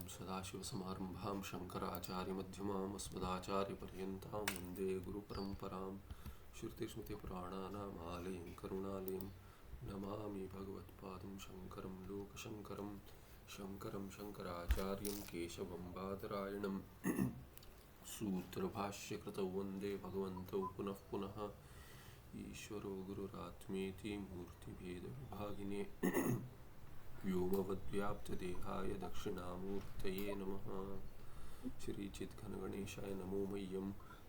सदाशिवसमारम्भां शङ्कराचार्यमध्यमाम् अस्मदाचार्यपर्यन्तां वन्दे गुरुपरम्परां श्रुतिस्मृतिपुराणानामालयं करुणालयं नमामि भगवत्पादं शङ्करं लोकशङ्करं शङ्करं शङ्कराचार्यं केशवं बादरायणं सूत्रभाष्यकृतौ वन्दे भगवन्तौ पुनः पुनः ईश्वरो गुरुरात्मेति मूर्तिभेदविभागिने व्योमवद्व्याप्तदेहाय दक्षिणामूर्तये नमः। श्रीचिद्घनगणेशाय नमो मह्यं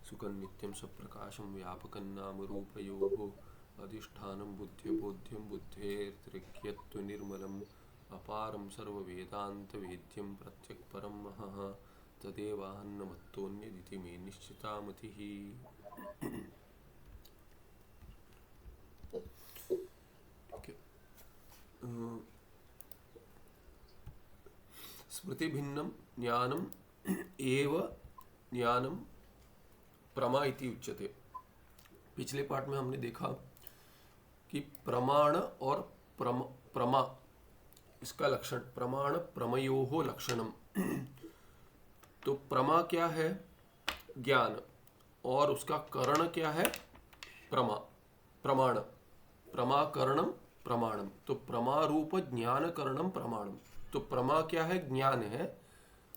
सुखनित्यं सप्रकाशं व्यापकं नामरूपयोः अधिष्ठानं बुद्ध्यबोध्यं बुद्धेर्त्रिक्यत्वनिर्मलम् अपारं सर्ववेदान्तवेद्यं प्रत्यक्परं महः तदेवाहन्नमत्तोऽन्यदिति मे निश्चिता मतिः। स्मृति भिन्नम ज्ञानम एव ज्ञानम प्रमा इति उच्यते। पिछले पाठ में हमने देखा कि प्रमाण और प्रमा इसका लक्षण, प्रमाण प्रमयोः लक्षणम। तो प्रमा क्या है? ज्ञान। और उसका करण क्या है? प्रमा, प्रमाण। प्रमाकरणम प्रमाणम। तो प्रमा रूप ज्ञान करणम प्रमाणम। तो प्रमा क्या है? ज्ञान है।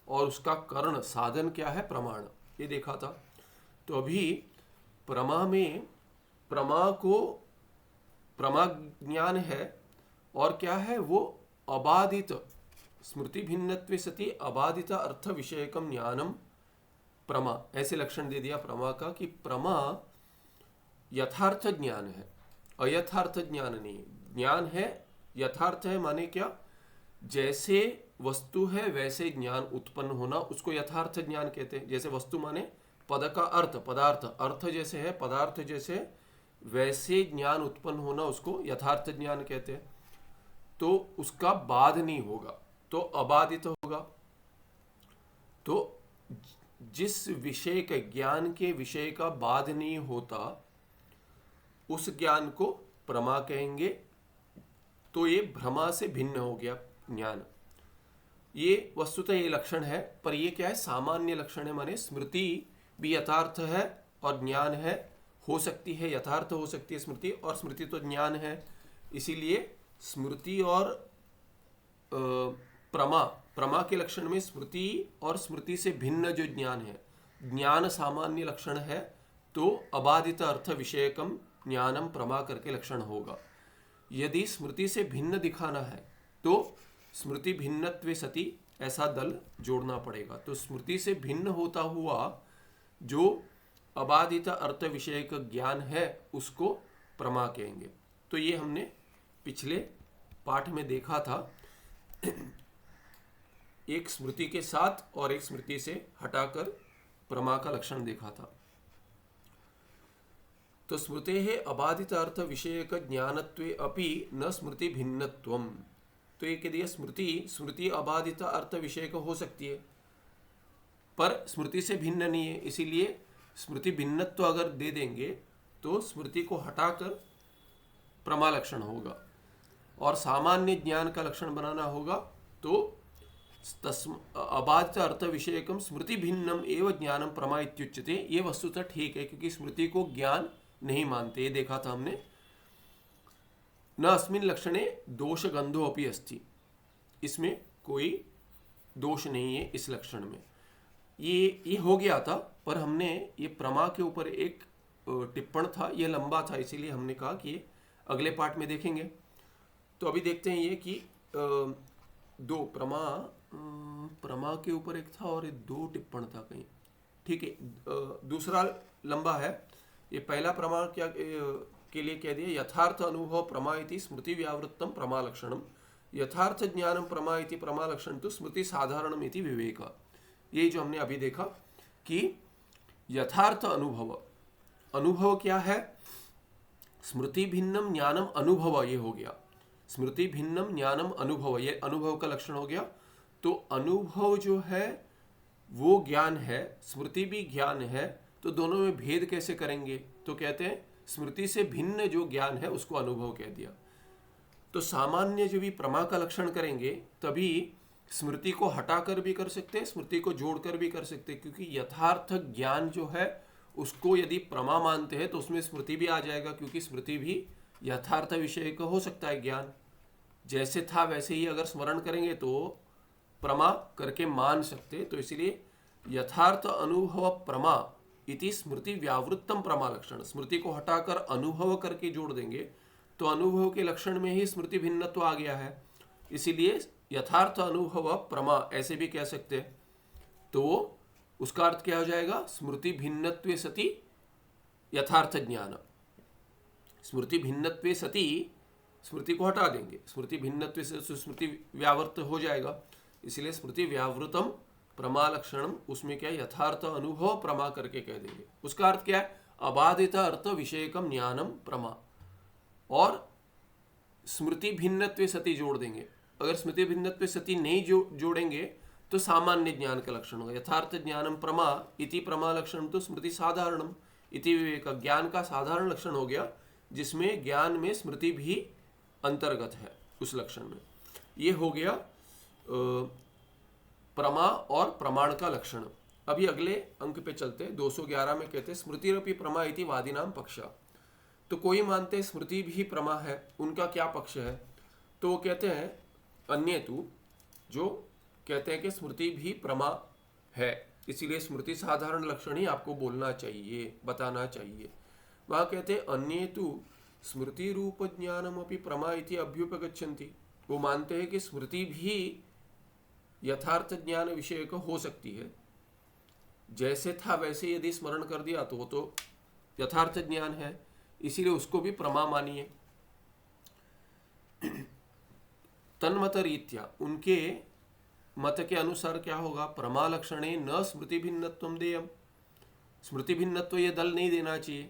और उसका करण साधन क्या है? प्रमाण। ये देखा था। तो अभी प्रमा में प्रमा ज्ञान है और क्या है? वो अबाधित, स्मृति भिन्नत्वे सति अबाधित अर्थ विषयकम ज्ञानम प्रमा, ऐसे लक्षण दे दिया प्रमा का कि प्रमा यथार्थ ज्ञान है, अयथार्थ ज्ञान नहीं। ज्ञान है, यथार्थ है माने क्या? जैसे वस्तु है वैसे ज्ञान उत्पन्न होना, उसको यथार्थ ज्ञान कहते हैं। जैसे वस्तु माने पद का अर्थ, पदार्थ, अर्थ जैसे है, पदार्थ जैसे वैसे ज्ञान उत्पन्न होना, उसको यथार्थ ज्ञान कहते हैं। तो उसका बाध नहीं होगा, तो अबाधित होगा। तो जिस विषय के ज्ञान के विषय का बाध नहीं होता उस ज्ञान को प्रमा कहेंगे। तो ये भ्रमा से भिन्न हो गया ज्ञान। ये वस्तुतः ये लक्षण है, पर ये क्या है? सामान्य लक्षण है। माने स्मृति भी यथार्थ है और ज्ञान है, हो सकती है, यथार्थ हो सकती है स्मृति, और स्मृति तो ज्ञान है। इसीलिए स्मृति और प्रमा के लक्षण में स्मृति और स्मृति से भिन्न जो ज्ञान है, ज्ञान सामान्य लक्षण है, तो अबाधित अर्थ विषयकम ज्ञानम प्रमा करके लक्षण होगा। यदि स्मृति से भिन्न दिखाना है तो स्मृति भिन्नत्वे सति ऐसा दल जोड़ना पड़ेगा। तो स्मृति से भिन्न होता हुआ जो अबाधित अर्थ विषयक ज्ञान है उसको प्रमा कहेंगे। तो ये हमने पिछले पाठ में देखा था, एक स्मृति के साथ और एक स्मृति से हटाकर प्रमा का लक्षण देखा था। तो स्मृते है अबाधित अर्थ विषयक ज्ञानत्वे अपि न स्मृति भिन्नत्वम। तो ये कह दिया स्मृति अबाधित अर्थ विषयक हो सकती है पर स्मृति से भिन्न नहीं है। इसीलिए स्मृति भिन्नत्व अगर दे देंगे तो स्मृति को हटाकर प्रमा लक्षण होगा। और सामान्य ज्ञान का लक्षण बनाना होगा तो अबाधित अर्थ विषयकम स्मृति भिन्नम एवं ज्ञानम प्रमा इत्युच्यते। ये वस्तुतः ठीक है, क्योंकि स्मृति को ज्ञान नहीं मानते। ये देखा था हमने। न अस्मिन् लक्षणे दोष गंधो अपि अस्ति। इसमें कोई दोष नहीं है इस लक्षण में। ये हो गया था, पर हमने ये प्रमा के ऊपर एक टिप्पण था, ये लंबा था, इसीलिए हमने कहा कि ये अगले पार्ट में देखेंगे। तो अभी देखते हैं ये कि दो प्रमा के ऊपर एक था और दो टिप्पण था कहीं। ठीक है, दूसरा लंबा है। ये पहला प्रमा क्या के लिए कह दिया, यथार्थ अनुभव प्रमा इति स्मृति व्यावृत्तम प्रमा लक्षणम, यथार्थ ज्ञानम प्रमा इति प्रमा लक्षण तो स्मृति साधारणम इति विवेक। ये जो हमने अभी देखा कि यथार्थ अनुभव क्या है? स्मृति भिन्नम ज्ञानम अनुभव, ये हो गया। स्मृति भिन्नम ज्ञानम अनुभव, ये अनुभव का लक्षण हो गया। तो अनुभव जो है वो ज्ञान है, स्मृति भी ज्ञान है, तो दोनों में भेद कैसे करेंगे? तो कहते हैं स्मृति से भिन्न जो ज्ञान है उसको अनुभव कह दिया। तो सामान्य जो भी प्रमा का लक्षण करेंगे तभी स्मृति को हटाकर भी कर सकते हैं, स्मृति को जोड़कर भी कर सकते हैं, क्योंकि यथार्थ ज्ञान जो है उसको यदि प्रमा मानते हैं तो उसमें स्मृति भी आ जाएगा, क्योंकि स्मृति भी यथार्थ विषय का हो सकता है ज्ञान। जैसे था वैसे ही अगर स्मरण करेंगे तो प्रमा करके मान सकते, तो इसलिए यथार्थ अनुभव प्रमा इति स्मृति व्यावृत्तम प्रमा लक्षण, स्मृति को हटाकर अनुभव करके जोड़ देंगे तो अनुभव के लक्षण में ही स्मृति भिन्नत्व आ गया है, इसीलिए यथार्थ अनुभव प्रमा ऐसे भी कह सकते हैं। तो उसका अर्थ क्या हो जाएगा, स्मृति भिन्नत्वे सति यथार्थ ज्ञान। स्मृति भिन्नत्वे सति, स्मृति को हटा देंगे, स्मृति भिन्नत्वे से स्मृति व्यावृत हो जाएगा, इसलिए स्मृति व्यावृतम प्रमा लक्षणम, उसमें क्या यथार्थ अनुभव प्रमा करके कह देंगे। उसका अर्थ क्या है, अबाधित अर्थ विषयकम ज्ञानम प्रमा, और स्मृति भिन्नत्वे सति जोड़ देंगे। अगर स्मृति भिन्नत्वे सति नहीं जोड़ेंगे तो सामान्य ज्ञान का लक्षण होगा। यथार्थ ज्ञानम प्रमा इति प्रमा लक्षण तो स्मृति साधारणम इति विवेक, ज्ञान का साधारण लक्षण हो गया जिसमें ज्ञान में स्मृति भी अंतर्गत है उस लक्षण में। ये हो गया प्रमा और प्रमाण का लक्षण। अभी अगले अंक पे चलते हैं। 211 में कहते हैं स्मृतिरपि प्रमा इति वादिनाम पक्षा। तो कोई मानते हैं स्मृति भी प्रमा है, उनका क्या पक्ष है? तो वो कहते हैं अन्येतु, जो कहते हैं कि स्मृति भी प्रमा है, इसीलिए स्मृति साधारण लक्षण ही आपको बोलना चाहिए, बताना चाहिए। वहाँ कहते हैं अन्येतु स्मृति रूप ज्ञानम अपि प्रमा इति अभ्युपगच्छन्ति। वो मानते हैं कि स्मृति भी यथार्थ ज्ञान विषय को हो सकती है, जैसे था वैसे यदि स्मरण कर दिया तो वो तो यथार्थ ज्ञान है, इसीलिए उसको भी प्रमा मानिए। तन्मत रीत्या, उनके मत के अनुसार क्या होगा, प्रमा लक्षणे न स्मृति भिन्नत्वम देयम, स्मृति भिन्नत्व ये दल नहीं देना चाहिए,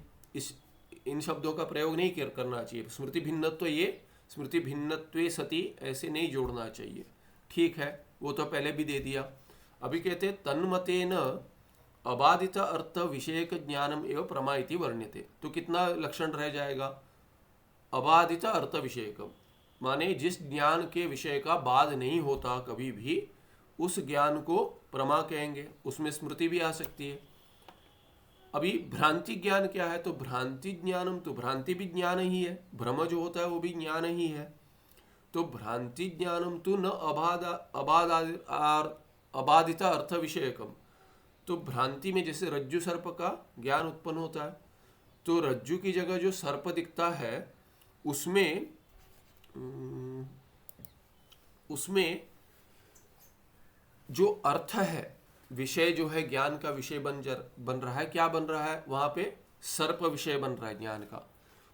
इन शब्दों का प्रयोग नहीं करना चाहिए। स्मृति भिन्नत्व ये स्मृति भिन्नत्वे सति ऐसे नहीं जोड़ना चाहिए। ठीक है, वो तो पहले भी दे दिया। अभी कहते तन्मतेन अबाधित अर्थ विषयक ज्ञानम एवं प्रमा इति वर्ण्यते। तो कितना लक्षण रह जाएगा, अबाधित अर्थ विषयकम, माने जिस ज्ञान के विषय का बाध नहीं होता कभी भी, उस ज्ञान को प्रमा कहेंगे, उसमें स्मृति भी आ सकती है। अभी भ्रांति ज्ञान क्या है, तो भ्रांति ज्ञानम, तो भ्रांति भी ज्ञान ही है, भ्रम जो होता है वो भी ज्ञान ही है। तो भ्रांति ज्ञानम तो न अबाधित अर्थ विषयकम, तो भ्रांति में जैसे रज्जु सर्प का ज्ञान उत्पन्न होता है, तो रज्जु की जगह जो सर्प दिखता है उसमें जो अर्थ है, विषय जो है ज्ञान का विषय बन रहा है, क्या बन रहा है, वहां पे सर्प विषय बन रहा है ज्ञान का।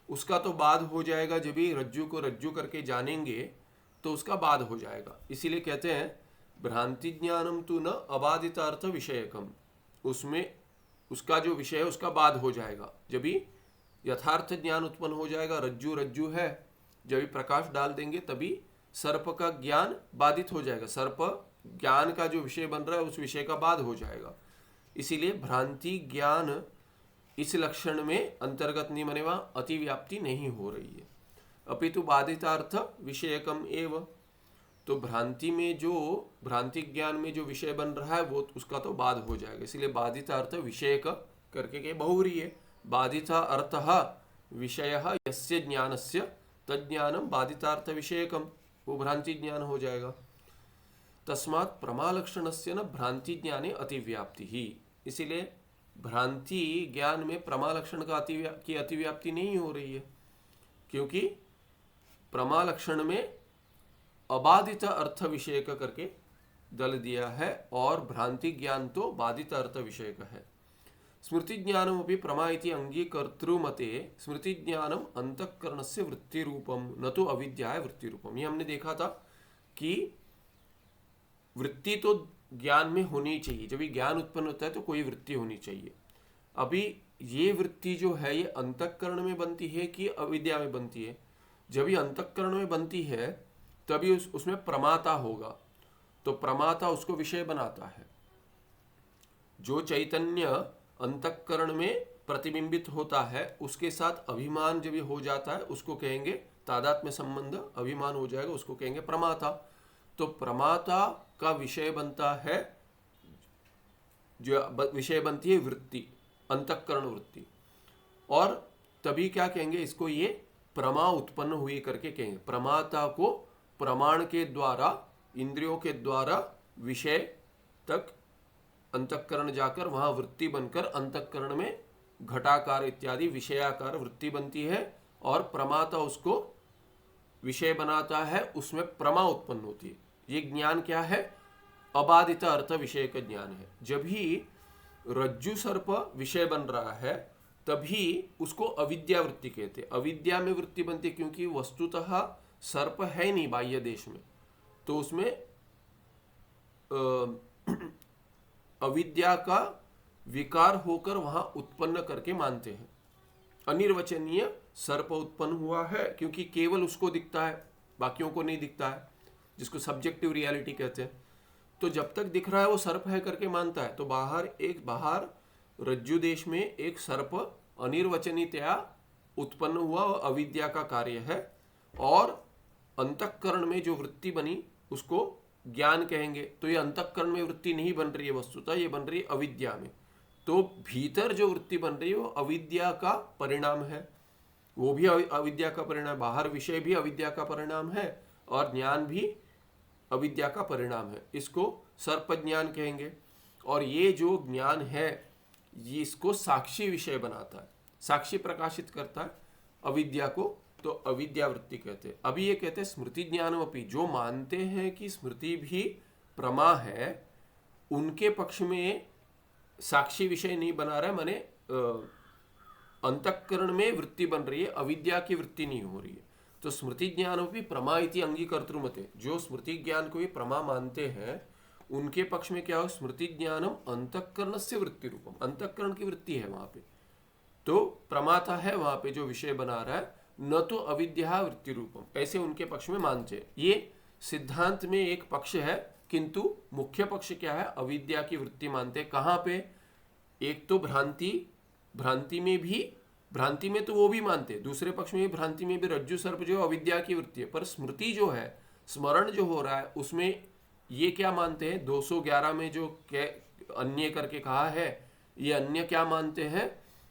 उसका तो बाद हो जाएगा, जब भी रज्जु को रज्जु करके जानेंगे तो उसका बाद हो जाएगा। इसीलिए कहते हैं भ्रांति ज्ञानम तो न अबाधित अर्थ विषयकम, उसमें उसका जो विषय है उसका बाद हो जाएगा, जब भी यथार्थ ज्ञान उत्पन्न हो जाएगा। रज्जु रज्जु है, जब भी प्रकाश डाल देंगे तभी सर्प का ज्ञान बाधित हो जाएगा, सर्प ज्ञान का जो विषय बन रहा है उस विषय का बाद हो जाएगा। इसीलिए भ्रांति ज्ञान इस लक्षण में अंतर्गत नहीं, माने वहां अतिव्याप्ति नहीं हो रही है। अपितु बाधितार्थ विषयकम एव, तो भ्रांति में जो भ्रांति ज्ञान में जो विषय बन रहा है वो उसका तो बाद हो जाएगा, इसलिए बाधितार्थ विषयक करके के बहुव्रीहि है। बाधित अर्थः विषयः यस्य ज्ञानस्य तज्ज्ञानम बाधितार्थ विषयकम, वो भ्रांति ज्ञान हो जाएगा। तस्मात् प्रमालक्षणस्य न भ्रांति ज्ञाने अतिव्याप्ति ही, इसीलिए भ्रांति ज्ञान में प्रमालक्षण का अतिव्याप्ति नहीं हो रही है, क्योंकि प्रमालक्षण में अबाधित अर्थ विषय का करके दल दिया है और भ्रांति ज्ञान तो बाधित अर्थ विषय का है। स्मृति ज्ञानम अपि प्रमा इति अंगीकर्तृमते स्मृति ज्ञानम अंतःकरणस्य वृत्ति रूपम न तो अविद्याय वृत्ति रूपम। ये हमने देखा था कि वृत्ति तो ज्ञान में होनी चाहिए, जब भी ज्ञान उत्पन्न होता है तो कोई वृत्ति होनी चाहिए। अभी ये वृत्ति जो है ये अंतःकरण में बनती है कि अविद्या में बनती है? जब ये अंतःकरण में बनती है तभी उसमें प्रमाता होगा, तो प्रमाता उसको विषय बनाता है। जो चैतन्य अंतःकरण में प्रतिबिंबित होता है उसके साथ अभिमान जब हो जाता है उसको कहेंगे तादात्म्य संबंध, अभिमान हो जाएगा उसको कहेंगे प्रमाता। तो प्रमाता का विषय बनता है, जो विषय बनती है वृत्ति, अंतःकरण वृत्ति। और तभी क्या कहेंगे इसको, ये प्रमा उत्पन्न हुई करके कहेंगे। प्रमाता को प्रमाण के द्वारा, इंद्रियों के द्वारा विषय तक अंतःकरण जाकर वहां वृत्ति बनकर अंतःकरण में घटाकार इत्यादि विषयाकार वृत्ति बनती है, और प्रमाता उसको विषय बनाता है, उसमें प्रमा उत्पन्न होती है। ये ज्ञान क्या है? अबाधित अर्थ विषय का ज्ञान है। जब ही रज्जु सर्प विषय बन रहा है तभी उसको अविद्या वृत्ति कहते हैं। अविद्या में वृत्ति बनती है क्योंकि वस्तुतः सर्प है नहीं बाह्य देश में, तो उसमें अविद्या का विकार होकर वहां उत्पन्न करके मानते हैं। अनिर्वचनीय सर्प उत्पन्न हुआ है क्योंकि केवल उसको दिखता है, बाकियों को नहीं दिखता है, जिसको सब्जेक्टिव रियलिटी कहते हैं। तो जब तक दिख रहा है वो सर्प है करके मानता है। तो बाहर रज्जु देश में एक सर्प अनिर्वचनीयतया उत्पन्न हुआ, अविद्या का कार्य है। और अंतःकरण में जो वृत्ति बनी उसको ज्ञान कहेंगे। तो ये अंतःकरण में वृत्ति नहीं बन रही है वस्तुतः, ये बन रही है अविद्या में। तो भीतर जो वृत्ति बन रही है वो अविद्या का परिणाम है, वो भी अविद्या का परिणाम। बाहर विषय भी अविद्या का परिणाम है और ज्ञान भी अविद्या का परिणाम है। इसको सर्प ज्ञान कहेंगे। और ये जो ज्ञान है ये इसको साक्षी विषय बनाता है, साक्षी प्रकाशित करता है अविद्या को, तो अविद्या वृत्ति कहते हैं। अभी ये कहते हैं स्मृति ज्ञानमपि, जो मानते हैं कि स्मृति भी प्रमा है, उनके पक्ष में साक्षी विषय नहीं बना रहा है, माने अंतःकरण में वृत्ति बन रही है, अविद्या की वृत्ति नहीं हो रही है। तो स्मृति ज्ञानमपि प्रमा इति अंगीकर्तृमते, जो स्मृति ज्ञान को ही प्रमा मानते हैं उनके पक्ष में क्या हो, स्मृति ज्ञानम अंतःकरण से वृत्ति रूपम, अंतःकरण की वृत्ति है वहां पे, तो प्रमाता है वहां पे जो विषय बना रहा है, न तो अविद्या वृत्ति रूपम, ऐसे उनके पक्ष में मानते हैं। ये सिद्धांत में एक पक्ष है, किंतु मुख्य पक्ष क्या है, अविद्या की वृत्ति मानते हैं। कहाँ पे? एक तो भ्रांति में भी, भ्रांति में तो वो भी मानते हैं, दूसरे पक्ष में भी भ्रांति में भी रज्जु सर्प जो अविद्या की वृत्ति है। पर स्मृति जो है, स्मरण जो हो रहा है, उसमें ये क्या मानते हैं, 211 में जो अन्य करके कहा है, ये अन्य क्या मानते हैं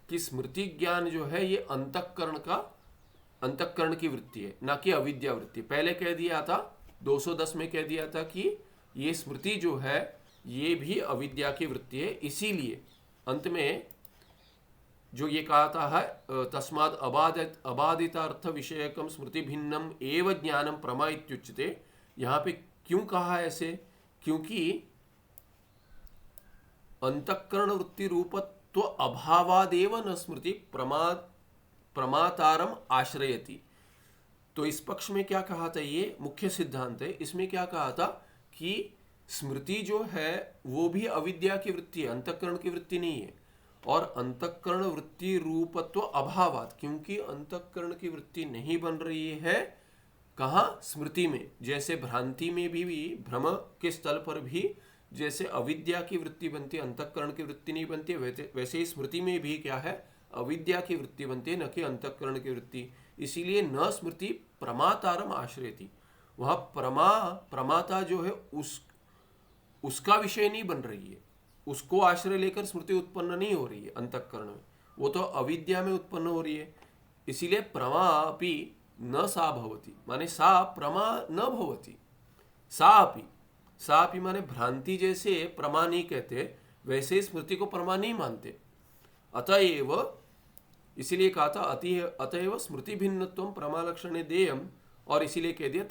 कि स्मृति ज्ञान जो है ये अंतःकरण की वृत्ति है, ना कि अविद्या वृत्ति। पहले कह दिया था 210 में कह दिया था कि ये स्मृति जो है ये भी अविद्या की वृत्ति है। इसीलिए अंत में जो ये कहा था है तस्माद अबाधितार्थ विषयकम स्मृति भिन्नम एव ज्ञानम प्रमा इत्युच्यते, यहाँ पे क्यों कहा है ऐसे? क्योंकि अंतःकरण वृत्ति रूपत्व अभावादेव न स्मृति प्रमातारम आश्रयति। तो इस पक्ष में क्या कहा था, ये मुख्य सिद्धांत है। इसमें क्या कहा था कि स्मृति जो है वो भी अविद्या की वृत्ति है, अंतःकरण की वृत्ति नहीं है। और अंतःकरण वृत्ति रूपत्व अभावात, क्योंकि अंतःकरण की वृत्ति नहीं बन रही है कहाँ, स्मृति में। जैसे भ्रांति में भी भ्रम के स्थल पर भी जैसे अविद्या की वृत्ति बनती है, अंतःकरण की वृत्ति नहीं बनती है, वैसे ही स्मृति में भी क्या है, अविद्या की वृत्ति बनती है, न कि अंतःकरण की वृत्ति। इसीलिए न स्मृति प्रमातारम आश्रयति, वह प्रमाता जो है उसका विषय नहीं बन रही है, उसको आश्रय लेकर स्मृति उत्पन्न नहीं हो रही है अंतःकरण में, वो तो अविद्या में उत्पन्न हो रही है। इसीलिए प्रमा अपि न सा भवति, माने सा प्रमा न भवति, सा अपि माने भ्रांति जैसे प्रमा नहीं कहते, वैसे स्मृति को प्रमा नहीं मानते। अतएव इसीलिए कहा था अतएव स्मृति भिन्नत्वम प्रमालक्षणे देयम, और इसीलिए कह दिया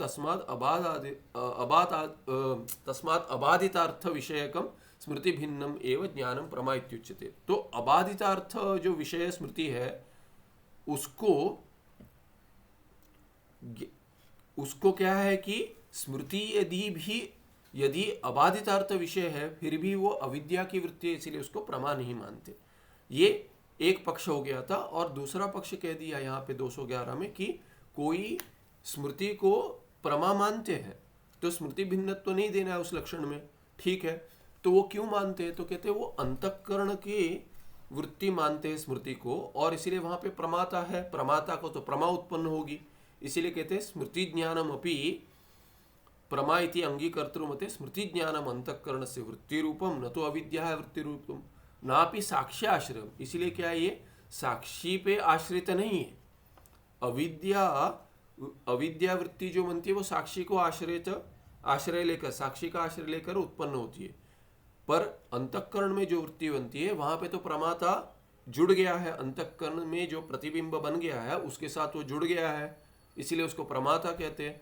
तस्मात् अबाधितार्थ विषयकम स्मृति भिन्नम एव ज्ञानम प्रमा इत्युच्यते। तो अबाधितार्थ जो विषय स्मृति है उसको क्या है कि स्मृति यदि अबाधितार्थ विषय है फिर भी वो अविद्या की वृत्ति है, इसीलिए उसको प्रमा नहीं मानते। ये एक पक्ष हो गया था। और दूसरा पक्ष कह दिया यहाँ पे 211 में कि कोई स्मृति को प्रमा मानते हैं तो स्मृति भिन्नत्व नहीं देना है उस लक्षण में, ठीक है। तो वो क्यों मानते हैं, तो कहते हैं वो अंतःकरण की वृत्ति मानते हैं स्मृति को, और इसीलिए वहां पे प्रमाता है, प्रमाता को तो प्रमा उत्पन्न होगी, इसीलिए कहते हैं स्मृति ज्ञानम अपि प्रमा इति अंगीकर्तृमते स्मृति ज्ञानम अंतःकरणस्य वृत्तिरूपम न तो अविद्या है वृत्तिरूपम नापि साक्ष्य आश्रयम। इसीलिए क्या है, ये साक्षी पे आश्रित नहीं है। अविद्या वृत्ति जो बनती है वो साक्षी को आश्रय लेकर, साक्षी का आश्रय लेकर उत्पन्न होती है। पर अंतःकरण में जो वृत्ति बनती है वहां पे तो प्रमाता जुड़ गया है, अंतःकरण में जो प्रतिबिंब बन गया है उसके साथ वो जुड़ गया है, इसीलिए उसको प्रमाता कहते हैं।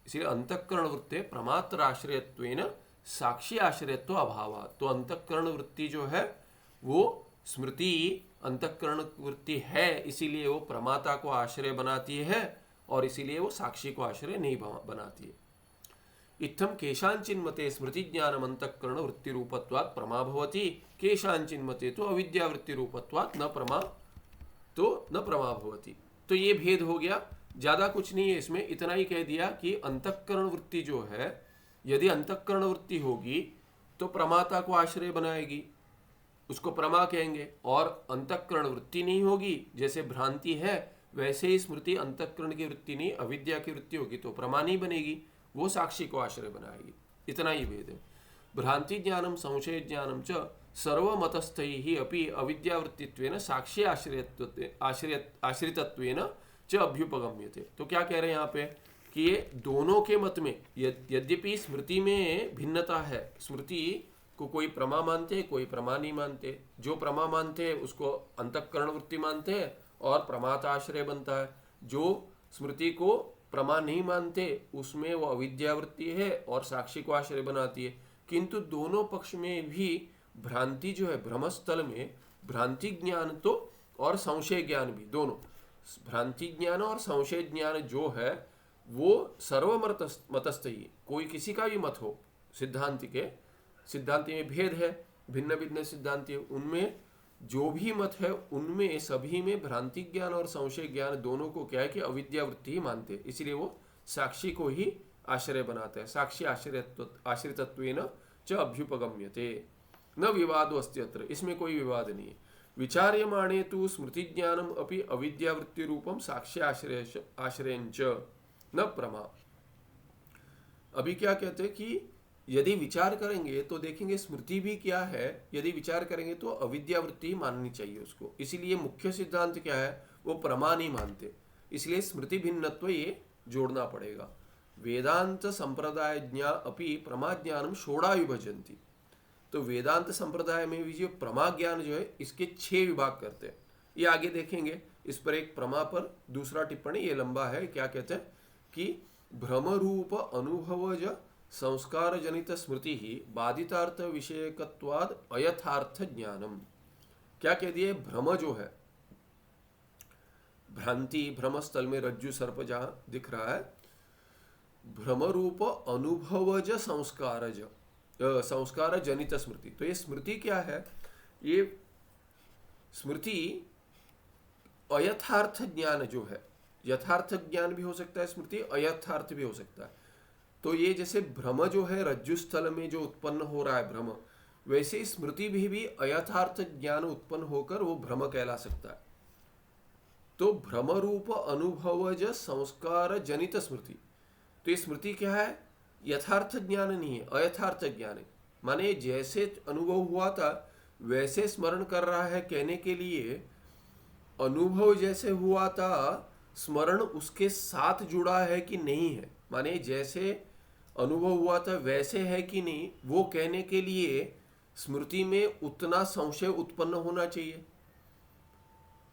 इसलिए अंतःकरण वृत्ति प्रमात्र आश्रयत्वेन साक्षी आश्रयत्व अभाव। तो अंतःकरण वृत्ति जो है वो स्मृति अंतःकरण वृत्ति है, इसीलिए वो प्रमाता को आश्रय बनाती है और इसीलिए वो साक्षी को आश्रय नहीं बनाती है। इत्थम केशांचिन मते स्मृति ज्ञानम अंतःकरण वृत्ति रूपत्वात् प्रमा भवति, केशांचिन मते तो अविद्या वृत्ति रूपत्वात् न प्रमा भवति। तो ये भेद हो गया, ज्यादा कुछ नहीं है इसमें, इतना ही कह दिया कि अंतःकरण वृत्ति जो है, यदि अंतःकरण वृत्ति होगी तो प्रमाता को आश्रय बनाएगी, उसको प्रमा कहेंगे। और अंतःकरण वृत्ति नहीं होगी, जैसे भ्रांति है वैसे ही स्मृति अंतःकरण की वृत्ति नहीं अविद्या की वृत्ति होगी तो प्रमा नहीं बनेगी, वो साक्षी को आश्रय बनाएगी। इतना ही भेद है। भ्रांति ज्ञानम संशय ज्ञानम च सर्वमतस्थैः अपि अविद्यावृत्तित्वेन साक्षी आश्रितत्वेन च अभ्युपगम्यते। तो क्या कह रहे हैं यहाँ पे कि ये दोनों के मत में यद्यपि स्मृति में भिन्नता है, स्मृति को कोई प्रमा मानते हैं, कोई प्रमा नहीं मानते। जो प्रमा मानते हैं उसको अंतःकरण वृत्ति मानते हैं और प्रमाता आश्रय बनता है। जो स्मृति को प्रमा नहीं मानते उसमें वो अविद्या वृत्ति है और साक्षी को आश्रय बनाती है। किंतु दोनों पक्ष में भी भ्रांति जो है, भ्रमस्थल में भ्रांति ज्ञान तो और संशय ज्ञान भी, दोनों भ्रांति ज्ञान और संशय ज्ञान जो है वो सर्वमतस्थ ही, कोई किसी का भी मत हो, सिद्धांति में भेद है, भिन्न भिन्न सिद्धांति, उनमें जो भी मत है उनमें सभी में भ्रांति ज्ञान और संशय ज्ञान दोनों को क्या है कि अविद्या वृत्ति ही मानते हैं, इसीलिए वो साक्षी को ही आश्रय बनाते हैं। साक्षी आश्रितत्वेन च अभ्युपगम्यते न विवादो अस्ति अत्र, इसमें कोई विवाद नहीं है। विचार्यमाणे तु स्मृति ज्ञानम अपि अविद्या वृत्ति रूपम साक्ष्य आश्रयंच न प्रमा। अभी क्या कहते हैं कि यदि विचार करेंगे तो देखेंगे स्मृति भी क्या है, यदि विचार करेंगे तो अविद्या वृत्ति माननी चाहिए उसको। इसीलिए मुख्य सिद्धांत क्या है, वो प्रमा नहीं मानते, इसलिए स्मृति भिन्नत्व ये जोड़ना पड़ेगा। वेदांत संप्रदाय ज्ञा अपि प्रमा ज्ञानम षोडा विभजन्ति। तो वेदांत संप्रदाय में भी जो प्रमा ज्ञान जो है इसके 6 विभाग करते हैं, ये आगे देखेंगे। इस पर एक प्रमा पर दूसरा टिप्पणी, ये लंबा है, क्या कहते हैं कि भ्रम रूप अनुभवज संस्कार जनित स्मृति ही बाधितार्थ विषयकत्वाद अयथार्थ ज्ञानम। क्या कह दिए, भ्रम जो है, भ्रांति, भ्रम स्थल में रज्जु सर्प जहां दिख रहा है, भ्रम रूप अनुभवज संस्कार जनित स्मृति। तो ये स्मृति क्या है, ये स्मृति अयथार्थ ज्ञान जो है, यथार्थ ज्ञान भी हो सकता है स्मृति, अयथार्थ भी हो सकता है। तो ये जैसे भ्रम जो है रज्जु स्थल में जो उत्पन्न हो रहा है भ्रम, वैसे स्मृति भी अयथार्थ ज्ञान उत्पन्न होकर वो भ्रम कहला सकता है। तो भ्रम रूप अनुभवज संस्कार जनित स्मृति, तो ये स्मृति क्या है, यथार्थ ज्ञान नहीं है, अयथार्थ ज्ञान है। माने जैसे अनुभव हुआ था वैसे स्मरण कर रहा है, कहने के लिए अनुभव जैसे हुआ था स्मरण उसके साथ जुड़ा है कि नहीं है, माने जैसे अनुभव हुआ था वैसे है कि नहीं, वो कहने के लिए स्मृति में उतना संशय उत्पन्न होना चाहिए।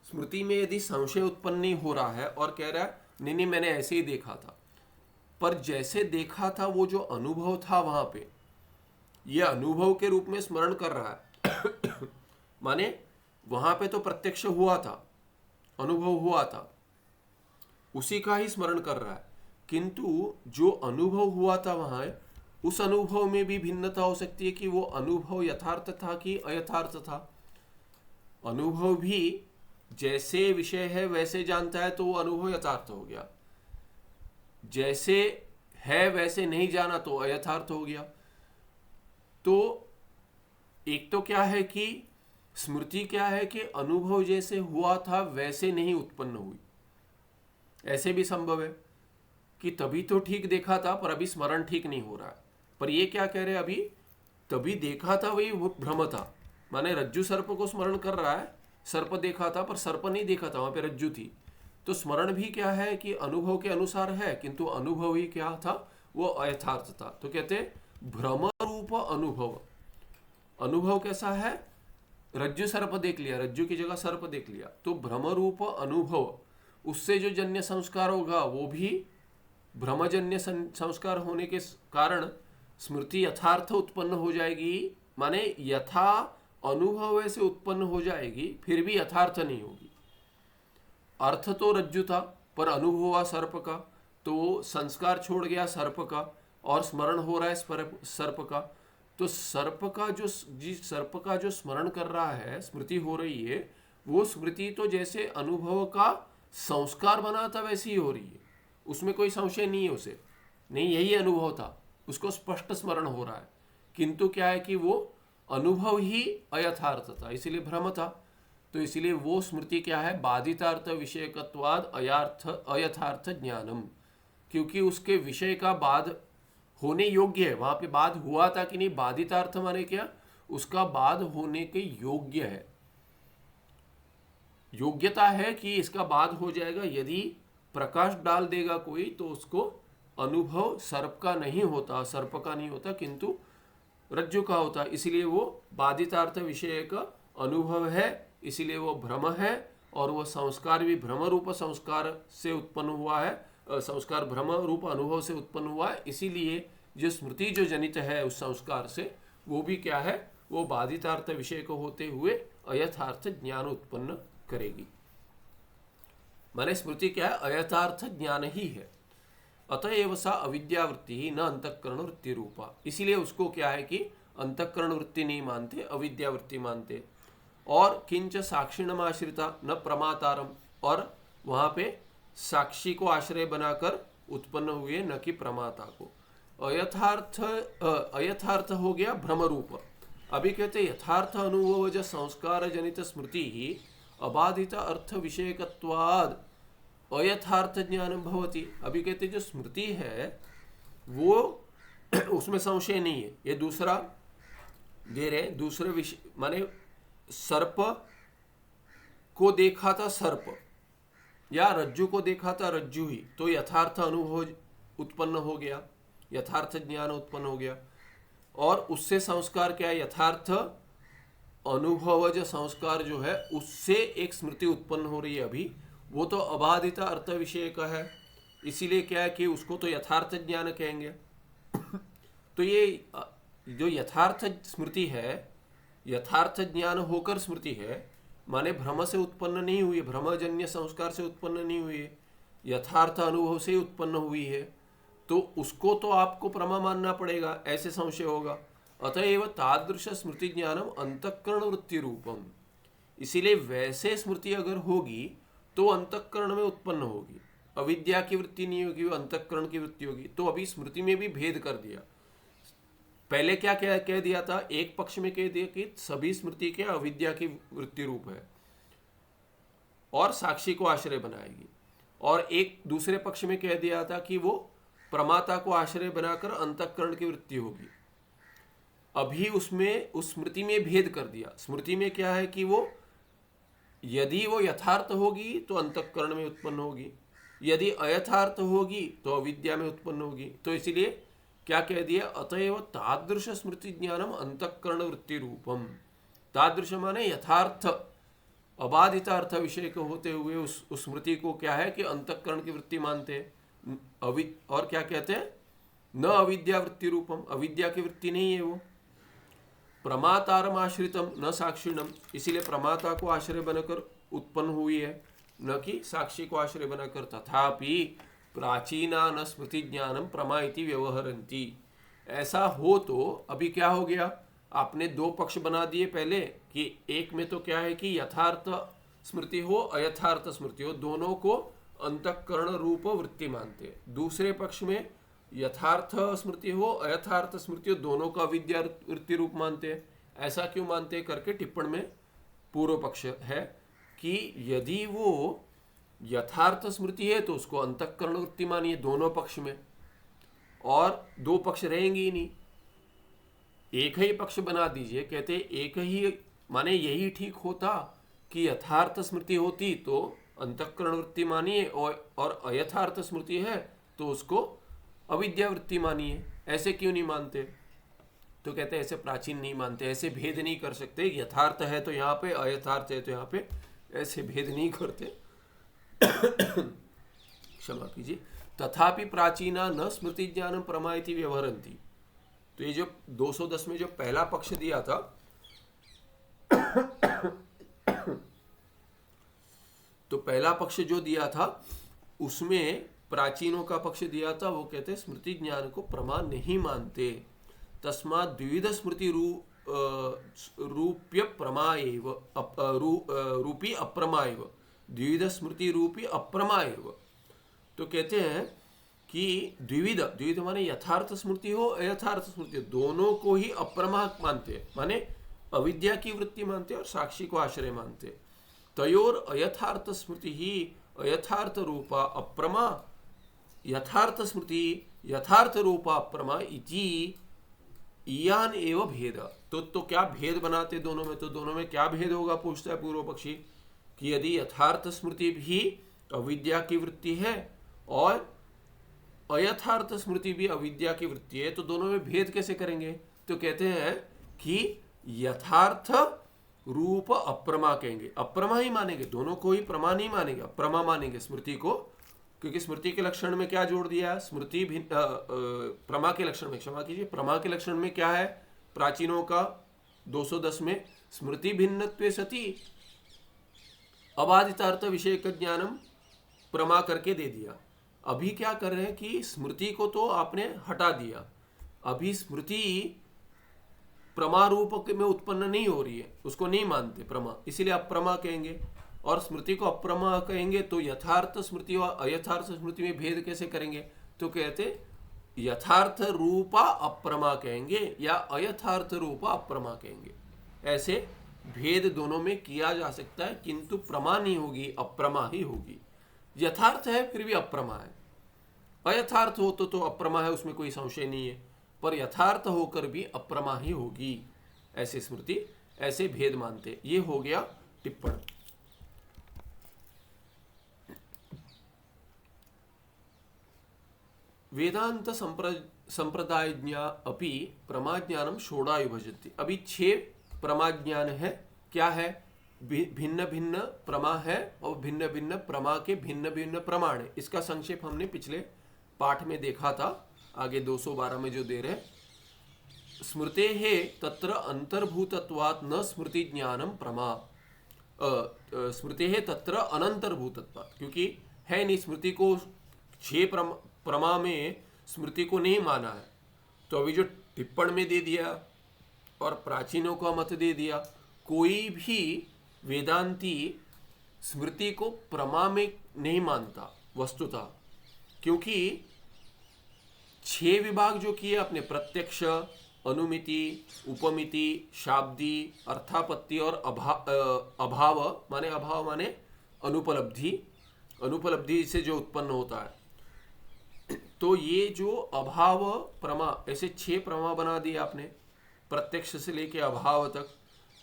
स्मृति में यदि संशय उत्पन्न नहीं हो रहा है और कह रहा है नहीं नहीं मैंने ऐसे ही देखा था, पर जैसे देखा था वो जो अनुभव था वहां पे, ये अनुभव के रूप में स्मरण कर रहा है माने वहां पे तो प्रत्यक्ष हुआ था, अनुभव हुआ था, उसी का ही स्मरण कर रहा है। किंतु जो अनुभव हुआ था वहां, उस अनुभव में भी भिन्नता हो सकती है कि वो अनुभव यथार्थ था कि अयथार्थ था। अनुभव भी जैसे विषय है वैसे जानता है तो वो अनुभव यथार्थ हो गया, जैसे है वैसे नहीं जाना तो अयथार्थ हो गया। तो एक तो क्या है कि स्मृति क्या है कि अनुभव जैसे हुआ था वैसे नहीं उत्पन्न हुई, ऐसे भी संभव है। कि तभी तो ठीक देखा था पर अभी स्मरण ठीक नहीं हो रहा है। पर ये क्या कह रहे हैं, अभी तभी देखा था वही भ्रम था, माने रज्जु सर्प को स्मरण कर रहा है, सर्प देखा था पर सर्प नहीं देखा था, वहां पे रज्जु थी। तो स्मरण भी क्या है कि अनुभव के अनुसार है, किंतु अनुभव ही क्या था, वो अयथार्थ था। तो कहते भ्रम रूप अनुभव। अनुभव कैसा है, रज्जु सर्प देख लिया, रज्जु की जगह सर्प देख लिया, तो भ्रम रूप अनुभव, उससे जो जन्य संस्कार होगा वो भी भ्रमजन्य संस्कार होने के कारण स्मृति यथार्थ उत्पन्न हो जाएगी, माने यथा अनुभव ऐसे उत्पन्न हो जाएगी, फिर भी यथार्थ नहीं होगी। अर्थ तो रज्जु था पर अनुभव हुआ सर्प का, तो संस्कार छोड़ गया सर्प का और स्मरण हो रहा है सर्प का। तो सर्प का जो स्मरण कर रहा है, स्मृति हो रही है, वो स्मृति तो जैसे अनुभव का संस्कार बना था वैसी ही हो रही है, उसमें कोई संशय नहीं है उसे, नहीं यही अनुभव था, उसको स्पष्ट स्मरण हो रहा है। किंतु क्या है कि वो अनुभव ही अयथार्थ था, इसीलिए भ्रम था। तो इसलिए वो स्मृति क्या है, बाधितार्थ विषयकत्वाद अयथार्थ ज्ञानम, क्योंकि उसके विषय का बाद होने योग्य है। वहां पे बाद हुआ था कि नहीं, बाधितार्थ माने क्या, उसका बाद होने के योग्य है, योग्यता है कि इसका बाद हो जाएगा। यदि प्रकाश डाल देगा कोई तो उसको अनुभव सर्प का नहीं होता, सर्प का नहीं होता, किंतु रज्जु का होता। इसलिए वो बाधितार्थ विषय का अनुभव है, इसीलिए वो भ्रम है, और वो संस्कार भी भ्रम रूप संस्कार से उत्पन्न हुआ है, संस्कार भ्रम रूप अनुभव से उत्पन्न हुआ है। इसीलिए जो स्मृति जो जनित है उस संस्कार से, वो भी क्या है, वो बाधितार्थ विषय को होते हुए अयथार्थ ज्ञान उत्पन्न करेगी। माने स्मृति क्या है, अयथार्थ ज्ञान ही है। अतएव सा अविद्यावृत्ति ही न अंतःकरण वृत्ति रूपा। इसीलिए उसको क्या है कि अंतःकरण वृत्ति नहीं मानते, अविद्यावृत्ति मानते। और किंच साक्षिणम आश्रिता न प्रमातारम, और वहां पे साक्षी को आश्रय बनाकर उत्पन्न हुए, न कि प्रमाता को। अयथार्थ हो गया भ्रम रूप। अभी कहते यथार्थ अनुभव संस्कार जनित स्मृति ही अबाधित अर्थ विषयकत्वाद अयथार्थ ज्ञान भवति। अभी कहते जो स्मृति है वो उसमें संशय नहीं है। ये दूसरा दे रहे, दूसरे विषय माने सर्प को देखा था सर्प, या रज्जु को देखा था रज्जु ही, तो यथार्थ अनुभव उत्पन्न हो गया, यथार्थ ज्ञान उत्पन्न हो गया। और उससे संस्कार क्या है, यथार्थ अनुभवज संस्कार जो है उससे एक स्मृति उत्पन्न हो रही है अभी, वो तो अबाधित अर्थ विषय का है, इसीलिए क्या है कि उसको तो यथार्थ ज्ञान कहेंगे। तो ये जो यथार्थ स्मृति है, यथार्थ ज्ञान होकर स्मृति है, माने भ्रम से उत्पन्न नहीं हुई है, भ्रमजन्य संस्कार से उत्पन्न नहीं हुई है, यथार्थ अनुभव से उत्पन्न हुई है, तो उसको तो आपको प्रमा मानना पड़ेगा, ऐसे संशय होगा। अतएव तादृश स्मृति ज्ञानम अंतःकरण वृत्ति रूपम। इसीलिए वैसे स्मृति अगर होगी तो अंतःकरण में उत्पन्न होगी, अविद्या की वृत्ति नहीं होगी, वो अंतःकरण की वृत्ति होगी। तो अभी स्मृति में भी भेद कर दिया। पहले क्या कह दिया था, एक पक्ष में कह दिया कि सभी स्मृति के अविद्या की वृत्ति रूप है और साक्षी को आश्रय बनाएगी, और एक दूसरे पक्ष में कह दिया था कि वो प्रमाता को आश्रय बनाकर अंतःकरण की वृत्ति होगी। अभी उसमें उस स्मृति में भेद कर दिया। स्मृति में क्या है कि वो यदि वो यथार्थ होगी तो अंतःकरण में उत्पन्न होगी, यदि अयथार्थ होगी तो अविद्या में उत्पन्न होगी। तो इसलिए क्या कह दिया, अतएव तादृश स्मृति ज्ञानम अंतःकरण वृत्ति रूपम। तादृश माने यथार्थ अबाधित अर्थ विषय को होते हुए उस स्मृति को क्या है कि अंतःकरण की वृत्ति मानते हैं। और क्या कहते हैं, न अविद्या वृत्ति रूपम, अविद्या की वृत्ति नहीं है वो। प्रमातारम आश्रितम न साक्षिणम, इसीलिए प्रमाता को आश्रय बनाकर उत्पन्न हुई है, न कि साक्षी को आश्रय बनाकर। तथापि प्राचीना न स्मृति ज्ञानम प्रमा इति व्यवहरन्ति। ऐसा हो तो अभी क्या हो गया, आपने दो पक्ष बना दिए पहले, कि एक में तो क्या है कि यथार्थ स्मृति हो अयथार्थ स्मृति हो, दोनों को अंतःकरण रूप वृत्ति मानते हैं। दूसरे पक्ष में यथार्थ स्मृति हो अयथार्थ स्मृति हो, दोनों का अविद्या वृत्ति रूप मानते हैं। ऐसा क्यों मानते हैं करके टिप्पण में पूर्व पक्ष है कि यदि वो यथार्थ स्मृति है तो उसको अंतःकरण वृत्ति मानिए दोनों पक्ष में, और दो पक्ष रहेंगे ही नहीं, एक ही पक्ष बना दीजिए। कहते एक ही माने यही ठीक होता कि यथार्थ स्मृति होती तो अंतःकरण वृत्ति मानिए, और अयथार्थ स्मृति है तो उसको अविद्या वृत्ति मानिए। ऐसे क्यों नहीं मानते? तो कहते हैं ऐसे प्राचीन नहीं मानते, ऐसे भेद नहीं कर सकते, यथार्थ है तो यहाँ पे, अयथार्थ है तो यहाँ पे, ऐसे भेद नहीं करते। क्षमा कीजिए। तथापि प्राचीना न स्मृति ज्ञानम प्रमा इति व्यवहरन्ति। तो ये जो 210 में जो पहला पक्ष दिया था तो पहला पक्ष जो दिया था उसमें प्राचीनों का पक्ष दिया था, वो कहते स्मृति ज्ञान को प्रमा नहीं मानते। तस्मात् द्विविध स्मृति रूप्य प्रमा एव रूपी अप्रमा एव, द्विविध स्मृति रूपी अप्रमा एव। तो कहते हैं कि द्विविध, द्विविध माने यथार्थ स्मृति हो अयथार्थ स्मृति, दोनों को ही अप्रमा मानते हैं, माने अविद्या की वृत्ति मानते और साक्षी को आश्रय मानते। तयोर अयथार्थ स्मृति ही अयथार्थ रूपा अप्रमा, यथार्थ स्मृति यथार्थ रूपा अप्रमा इति इयान एव भेद। तो क्या भेद बनाते दोनों में? तो दोनों में क्या भेद होगा, पूछता है पूर्व पक्षी, कि यदि यथार्थ स्मृति भी अविद्या की वृत्ति है और अयथार्थ स्मृति भी अविद्या की वृत्ति है, तो दोनों में भेद कैसे करेंगे? तो कहते हैं कि यथार्थ रूप अप्रमा कहेंगे, अप्रमा ही मानेंगे, दोनों को ही प्रमा नहीं मानेंगे, अप्रमा मानेंगे स्मृति को, क्योंकि स्मृति के लक्षण में क्या जोड़ दिया? स्मृति प्रमा के लक्षण में, क्षमा कीजिए, प्रमा के लक्षण में क्या है प्राचीनों का 210 में? स्मृति भिन्नत्वे सती अबाधितार्थ विषय ज्ञानम प्रमा करके दे दिया। अभी क्या कर रहे हैं कि स्मृति को तो आपने हटा दिया, अभी स्मृति प्रमा रूप में उत्पन्न नहीं हो रही है, उसको नहीं मानते प्रमा, इसीलिए अप्रमा कहेंगे। और स्मृति को अप्रमा कहेंगे तो यथार्थ स्मृति और अयथार्थ स्मृति में भेद कैसे करेंगे? तो कहते यथार्थ रूपा अप्रमा कहेंगे या अयथार्थ रूपा अप्रमा कहेंगे। ऐसे भेद दोनों में किया जा सकता है, किंतु प्रमा नहीं होगी, अप्रमा ही होगी। यथार्थ है फिर भी अप्रमा है, अयथार्थ हो तो अप्रमा है, उसमें कोई संशय नहीं है, पर यथार्थ होकर भी अप्रमा ही होगी। ऐसे स्मृति ऐसे भेद मानते। ये हो गया टिप्पण। वेदांत संप्रदायज्ञा अपि प्रमाज्ञानम षोडा विभजति। अभी 6 प्रमाज्ञान है। क्या है? भिन्न भिन्न प्रमा है और भिन्न भिन्न प्रमा के भिन्न भिन्न प्रमाण है। इसका संक्षेप हमने पिछले पाठ में देखा था, आगे 212 में जो दे रहे। स्मृते है तत्र अंतर्भूतत्वात् न स्मृति ज्ञानम प्रमा, स्मृते है तत्र अनंतर्भूतत्वात्, क्योंकि है नहीं, स्मृति को 6 प्रमा में स्मृति को नहीं माना है। तो अभी जो टिप्पण में दे दिया और प्राचीनों का मत दे दिया, कोई भी वेदांती स्मृति को प्रमा में नहीं मानता वस्तुतः, क्योंकि 6 विभाग जो किए अपने, प्रत्यक्ष, अनुमिति, उपमिति, शाब्दी, अर्थापत्ति और अभाव माने अनुपलब्धि, अनुपलब्धि से जो उत्पन्न होता है। तो ये जो अभाव प्रमा, ऐसे 6 प्रमा बना दिए आपने, प्रत्यक्ष से लेके अभाव तक।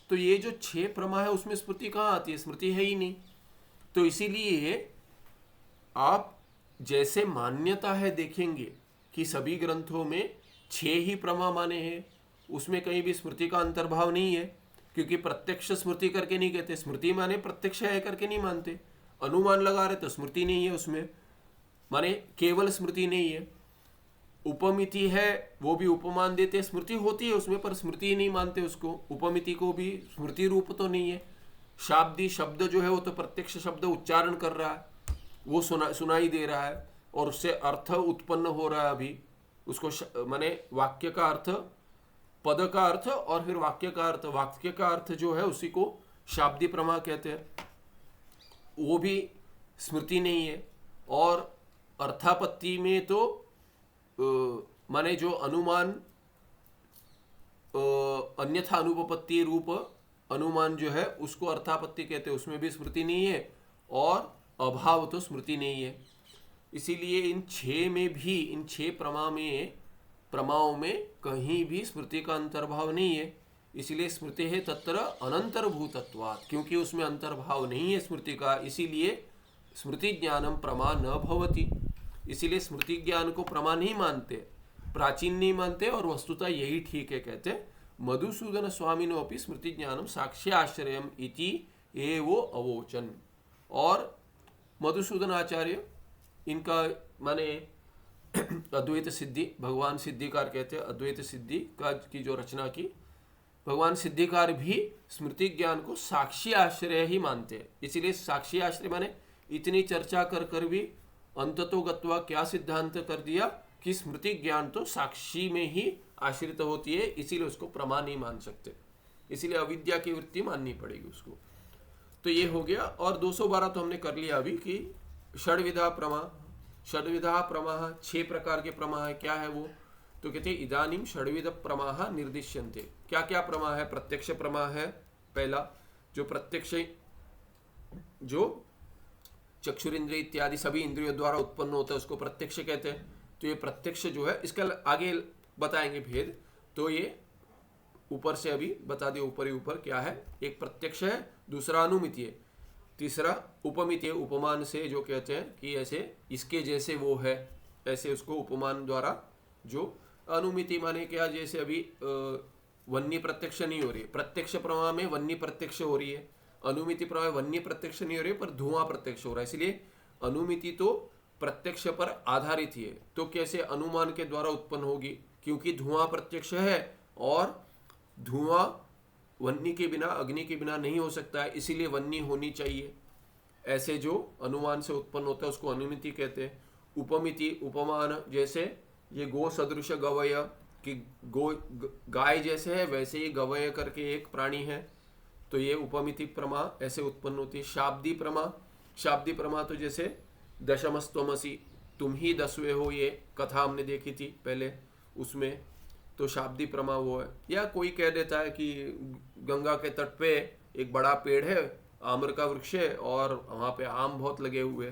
तो ये जो 6 प्रमा है उसमें स्मृति कहाँ आती है? स्मृति है ही नहीं। तो इसीलिए आप जैसे मान्यता है देखेंगे कि सभी ग्रंथों में 6 ही प्रमा माने हैं, उसमें कहीं भी स्मृति का अंतर्भाव नहीं है, क्योंकि प्रत्यक्ष स्मृति करके नहीं कहते, स्मृति माने प्रत्यक्ष है करके नहीं मानते। अनुमान लगा रहे तो स्मृति नहीं है उसमें, माने केवल स्मृति नहीं है। उपमिति है, वो भी उपमान देते, स्मृति होती है उसमें पर स्मृति ही नहीं मानते उसको, उपमिति को भी स्मृति रूप तो नहीं है। शाब्दी शब्द जो है वो तो प्रत्यक्ष शब्द उच्चारण कर रहा है, वो सुनाई दे रहा है और उससे अर्थ उत्पन्न हो रहा है अभी, उसको माने वाक्य का अर्थ, पद का अर्थ और फिर वाक्य का अर्थ, वाक्य का अर्थ जो है उसी को शाब्दी प्रमा कहते हैं, वो भी स्मृति नहीं है। और अर्थापत्ति में तो माने जो अनुमान, अन्यथा अनुपपत्ति रूप अनुमान जो है उसको अर्थापत्ति कहते हैं, उसमें भी स्मृति नहीं है। और अभाव तो स्मृति नहीं है। इसीलिए इन छह में भी, इन छह प्रमाओं में कहीं भी स्मृति का अंतर्भाव नहीं है। इसीलिए स्मृति है तत्र अनंतर्भूतत्वात्, क्योंकि उसमें अंतर्भाव नहीं है स्मृति का, इसीलिए स्मृति ज्ञानम प्रमा न भवति। इसीलिए स्मृति ज्ञान को प्रमा नहीं मानते, प्राचीन नहीं मानते, और वस्तुतः यही ठीक है। कहते मधुसूदन स्वामिनो अपि स्मृति ज्ञानम साक्ष्य आश्रयम इति एवो अवोचन। और मधुसूदन आचार्य, इनका माने अद्वैत सिद्धि, भगवान सिद्धिकार कहते हैं, अद्वैत सिद्धि का की जो रचना की, भगवान सिद्धिकार भी स्मृति ज्ञान को साक्षी आश्रय ही मानते हैं। इसीलिए साक्षी आश्रय माने इतनी चर्चा कर कर भी अंततोगत्वा क्या सिद्धांत कर दिया कि स्मृति ज्ञान तो साक्षी में ही आश्रित होती है, इसीलिए उसको प्रमा नहीं मान सकते, इसीलिए अविद्या की वृत्ति माननी पड़ेगी उसको। तो ये हो गया। और 212 तो हमने कर लिया अभी कि षड्विधा प्रमा, षड्विधा प्रमा 6 प्रकार के प्रमा है। क्या है वो? तो कहते हैं इदानीम षड्विध प्रमा निर्दिश्यन्ते। क्या क्या प्रमा है? प्रत्यक्ष प्रमा है पहला, जो प्रत्यक्ष, जो चक्षुरिंद्रिय इत्यादि सभी इंद्रियों द्वारा उत्पन्न होता है उसको प्रत्यक्ष कहते हैं। तो ये प्रत्यक्ष जो है, इसका आगे बताएंगे भेद, तो ये ऊपर से अभी बता दिए, ऊपर ही ऊपर क्या है। एक प्रत्यक्ष है, दूसरा अनुमितीय, तीसरा उपमितीय, उपमान से जो कहते हैं कि ऐसे इसके जैसे वो है, ऐसे उसको उपमान द्वारा। जो अनुमिति माने क्या, जैसे अभी वन्य प्रत्यक्ष नहीं हो रही है, प्रत्यक्ष प्रमा में वन्य प्रत्यक्ष हो रही है, अनुमिति प्रमा में वन्य प्रत्यक्ष नहीं हो रही है पर धुआं प्रत्यक्ष हो रहा है। इसलिए अनुमिति तो प्रत्यक्ष पर आधारित ही है, तो कैसे अनुमान के द्वारा उत्पन्न होगी, क्योंकि धुआं प्रत्यक्ष है और धुआं वन्य के बिना, अग्नि के बिना नहीं हो सकता है, इसीलिए वन्य होनी चाहिए। ऐसे जो अनुमान से उत्पन्न होता है उसको अनुमिति कहते हैं। उपमिति, उपमान, जैसे ये गो सदृश गवय, कि गो गाय जैसे है वैसे ही गवय करके एक प्राणी है, तो ये उपमिति प्रमा ऐसे उत्पन्न होती है। शाब्दी प्रमा, शाब्दी प्रमा तो जैसे दशमस्तमसी, तुम ही 10वें हो, ये कथा हमने देखी थी पहले उसमें, तो शाब्दी प्रमा वो है। या कोई कह देता है कि गंगा के तट पे एक बड़ा पेड़ है, आम्र का वृक्ष है, और वहाँ पे आम बहुत लगे हुए,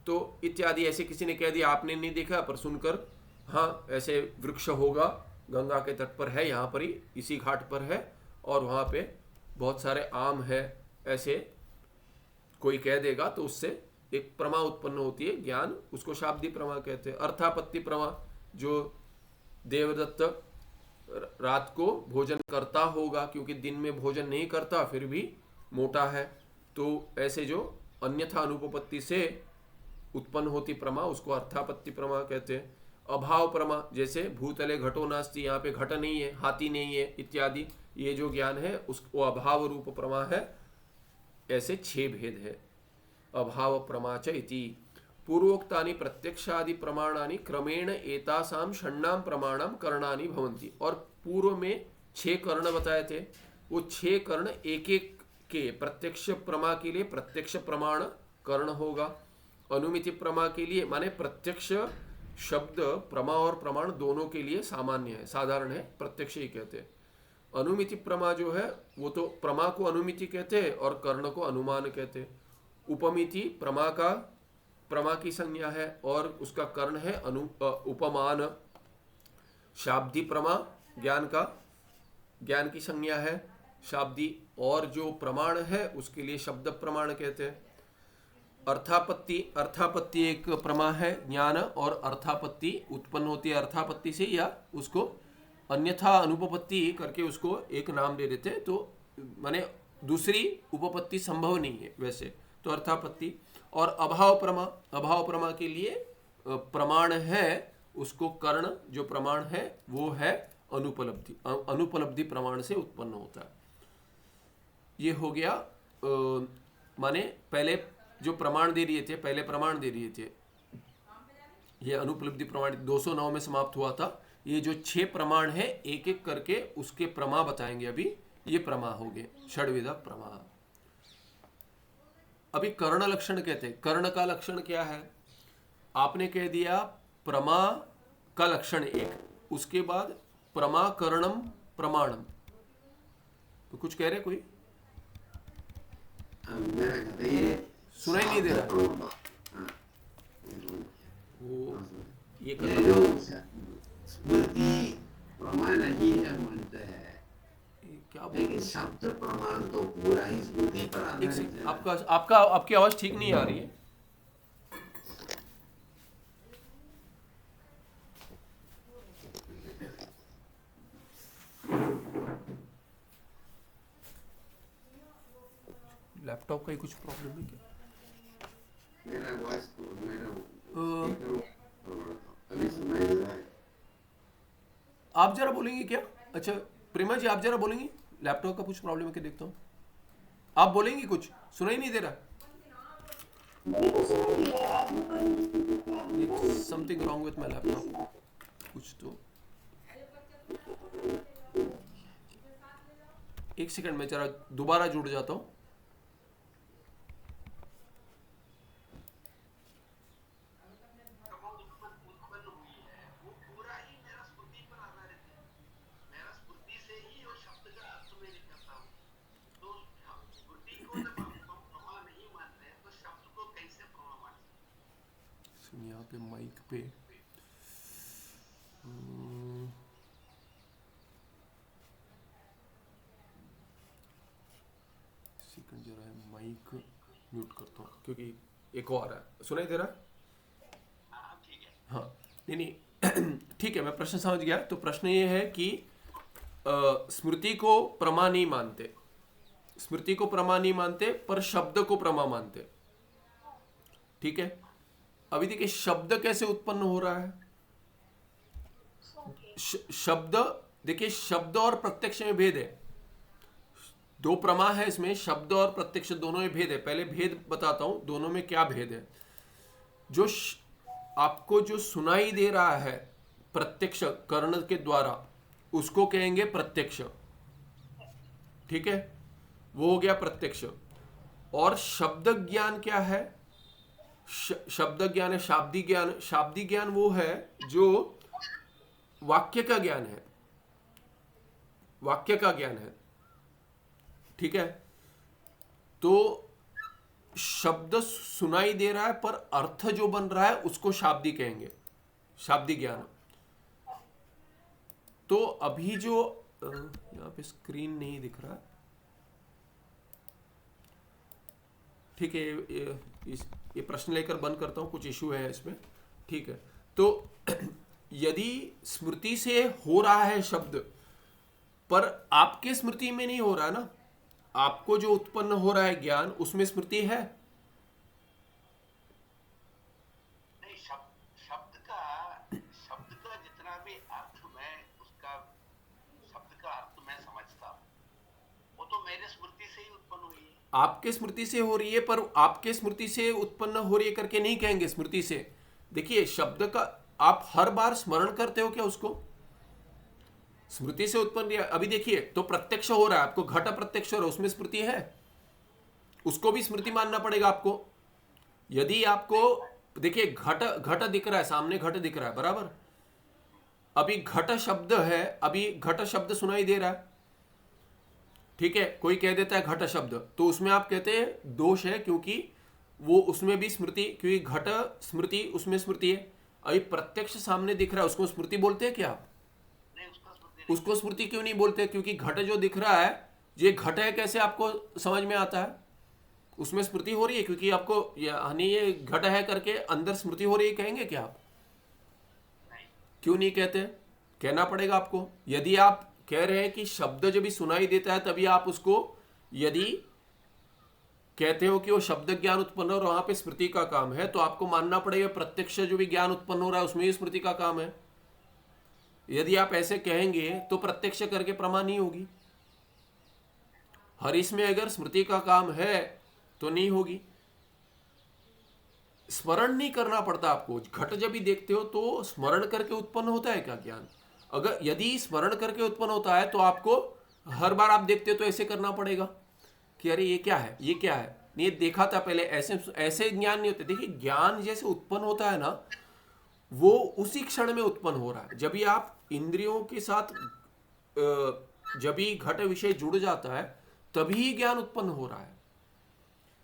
तो इत्यादि ऐसे किसी ने कह दिया, आपने नहीं देखा पर सुनकर, हाँ ऐसे वृक्ष होगा, गंगा के तट पर है, यहाँ पर ही इसी घाट पर है, और वहाँ पे बहुत सारे आम है, ऐसे कोई कह देगा, तो उससे एक प्रमा उत्पन्न होती है ज्ञान, उसको शाब्दी प्रमा कहते हैं। अर्थापत्ति प्रमा, जो देवदत्त रात को भोजन करता होगा, क्योंकि दिन में भोजन नहीं करता फिर भी मोटा है, तो ऐसे जो अन्यथा अनुपपत्ति से उत्पन्न होती प्रमा उसको अर्थापत्ति प्रमा कहते हैं। अभाव प्रमा, जैसे भूतले घटो नास्ति, यहाँ पे घट नहीं है, हाथी नहीं है इत्यादि, ये जो ज्ञान है उसको अभाव रूप प्रमा है। ऐसे 6 भेद है। अभाव प्रमा च इति पूर्वोक्तानि प्रत्यक्षादि प्रमाणानि क्रमेण एतासाम षण्णाम प्रमाणम करणानि भवन्ति। और पूर्व में 6 कर्ण बताए थे, वो 6 कर्ण एक एक के प्रत्यक्ष प्रमा के लिए प्रत्यक्ष प्रमाण कर्ण होगा, अनुमिति प्रमा के लिए, माने प्रत्यक्ष शब्द प्रमा और प्रमाण दोनों के लिए सामान्य है, साधारण है, प्रत्यक्ष ही कहते हैं। अनुमिति प्रमा जो है वो तो प्रमा को अनुमिति कहते हैं और कर्ण को अनुमान कहते हैं। उपमिति प्रमा की संज्ञा है और उसका कर्ण है उपमान। शाब्दी प्रमा ज्ञान की संज्ञा है शाब्दी, और जो प्रमाण है उसके लिए शब्द प्रमाण कहते हैं। अर्थापत्ति एक प्रमा है ज्ञान, और अर्थापत्ति उत्पन्न होती है अर्थापत्ति से, या उसको अन्यथा अनुपपत्ति करके उसको एक नाम दे देते हैं, तो माने दूसरी उपपत्ति संभव नहीं है वैसे, तो अर्थापत्ति। और अभाव प्रमा के लिए प्रमाण है, उसको कर्ण जो प्रमाण है वो है अनुपलब्धि प्रमाण से उत्पन्न होता है। ये हो गया माने पहले जो प्रमाण दे दिए थे, पहले प्रमाण दे दिए थे, ये अनुपलब्धि प्रमाण 209 में समाप्त हुआ था। ये जो 6 प्रमाण है एक एक करके उसके प्रमा बताएंगे अभी। ये प्रमा हो गए षड्विध प्रमा। अभी कर्ण लक्षण कहते हैं। कर्ण का लक्षण क्या है? आपने कह दिया प्रमा का लक्षण एक, उसके बाद प्रमा कर्णम प्रमाणम, तो कुछ कह रहे कोई? सुनाई नहीं दे रहा है। हाँ, वो ये ये करना जो स्मृति प्रमाण नहीं है मानते हैं, क्या बोल लेकिन शब्द प्रमाण तो पूरा ही स्मृति पर एक आधारित सेकंड, है। आपका आपका आपकी आवाज ठीक नहीं आ रही है। लैपटॉप का ही कुछ प्रॉब्लम है क्या? मेरा वॉइस मेरा अ, स्पीकर अभी सुनाई दे रहा है। आप जरा बोलेंगे क्या? अच्छा प्रेमा जी, आप जरा बोलेंगे, लैपटॉप का कुछ प्रॉब्लम है क्या, देखता हूँ। आप बोलेंगे, कुछ सुनाई नहीं दे रहा। Something wrong with my laptop, कुछ तो। एक सेकंड में जरा दोबारा जुड़ जाता हूँ। यहाँ पे माइक पे सेकंड जरा है, माइक म्यूट करता हूँ क्योंकि एक और है। सुनाई दे रहा है? हाँ, नहीं नहीं ठीक है, मैं प्रश्न समझ गया। तो प्रश्न ये है कि स्मृति को प्रमा नहीं मानते, स्मृति को प्रमा नहीं मानते, पर शब्द को प्रमा मानते। ठीक है, अभी देखिए शब्द कैसे उत्पन्न हो रहा है। शब्द, देखिए शब्द और प्रत्यक्ष में भेद है। दो प्रमा है इसमें, शब्द और प्रत्यक्ष दोनों में भेद है। पहले भेद बताता हूं दोनों में क्या भेद है। जो आपको जो सुनाई दे रहा है प्रत्यक्ष कर्ण के द्वारा, उसको कहेंगे प्रत्यक्ष। ठीक है, वो हो गया प्रत्यक्ष। और शब्द ज्ञान क्या है? शब्द ज्ञान है शाब्दिक ज्ञान। शाब्दिक ज्ञान वो है जो वाक्य का ज्ञान है, वाक्य का ज्ञान है। ठीक है, तो शब्द सुनाई दे रहा है पर अर्थ जो बन रहा है उसको शाब्दिक कहेंगे, शाब्दिक ज्ञान। तो अभी जो यहां पे स्क्रीन नहीं दिख रहा, ठीक है, ये प्रश्न लेकर बंद करता हूं, कुछ इशू है इसमें। ठीक है, तो यदि स्मृति से हो रहा है शब्द, पर आपके स्मृति में नहीं हो रहा ना, आपको जो उत्पन्न हो रहा है ज्ञान, उसमें स्मृति है? नहीं, शब्द का जितना भी अर्थ मैं उसका शब्द का अर्थ मैं समझता हूँ, वो तो मेरे स्मृति से ही उत्पन्न हुई है। आपके स्मृति से हो रही है, पर आपके स्मृति से उत्पन्न हो रही है करके नहीं कहेंगे स्मृति से। देखिए शब्द का आप हर बार स्मरण करते हो क्या उसको? स्मृति से उत्पन्न। अभी देखिए, तो प्रत्यक्ष हो रहा है आपको, घट प्रत्यक्ष हो रहा है, उसमें स्मृति है, उसको भी स्मृति मानना पड़ेगा आपको। यदि आपको देखिए घट घट दिख रहा है सामने, घट दिख रहा है बराबर, अभी घट शब्द है, अभी घट शब्द सुनाई दे रहा है। ठीक है, कोई कह देता है घट शब्द, तो उसमें आप कहते हैं दोष है, क्योंकि वो उसमें भी स्मृति, क्योंकि घट स्मृति उसमें स्मृति है। अभी प्रत्यक्ष सामने दिख रहा है, उसको स्मृति बोलते हैं क्या आप? नहीं, उसको स्मृति क्यों नहीं बोलते? क्योंकि घट जो दिख रहा है, ये घट है, कैसे आपको समझ में आता है? उसमें स्मृति हो रही है, क्योंकि आपको यानी ये घट है करके अंदर स्मृति हो रही है, कहेंगे क्या आप? क्यों नहीं कहते? कहना पड़ेगा आपको। यदि आप कह रहे हैं कि शब्द जब भी सुनाई देता है तभी आप उसको, यदि कहते हो कि वो शब्द ज्ञान उत्पन्न हो और वहां पे स्मृति का काम है, तो आपको मानना पड़ेगा प्रत्यक्ष जो भी ज्ञान उत्पन्न हो रहा है उसमें ही स्मृति का काम है। यदि आप ऐसे कहेंगे तो प्रत्यक्ष करके प्रमाण नहीं होगी। हर इसमें अगर स्मृति का काम है तो नहीं होगी। स्मरण नहीं करना पड़ता आपको। घट जब भी देखते हो तो स्मरण करके उत्पन्न होता है क्या ज्ञान? अगर यदि स्मरण करके उत्पन्न होता है तो आपको हर बार आप देखते हो तो ऐसे करना पड़ेगा कि अरे ये क्या है, ये क्या है, नहीं देखा था पहले, ऐसे ऐसे ज्ञान नहीं होते। देखिए ज्ञान जैसे उत्पन्न होता है ना, वो उसी क्षण में उत्पन्न हो रहा है। जब भी आप इंद्रियों के साथ जब भी घट विषय जुड़ जाता है तभी ज्ञान उत्पन्न हो रहा है।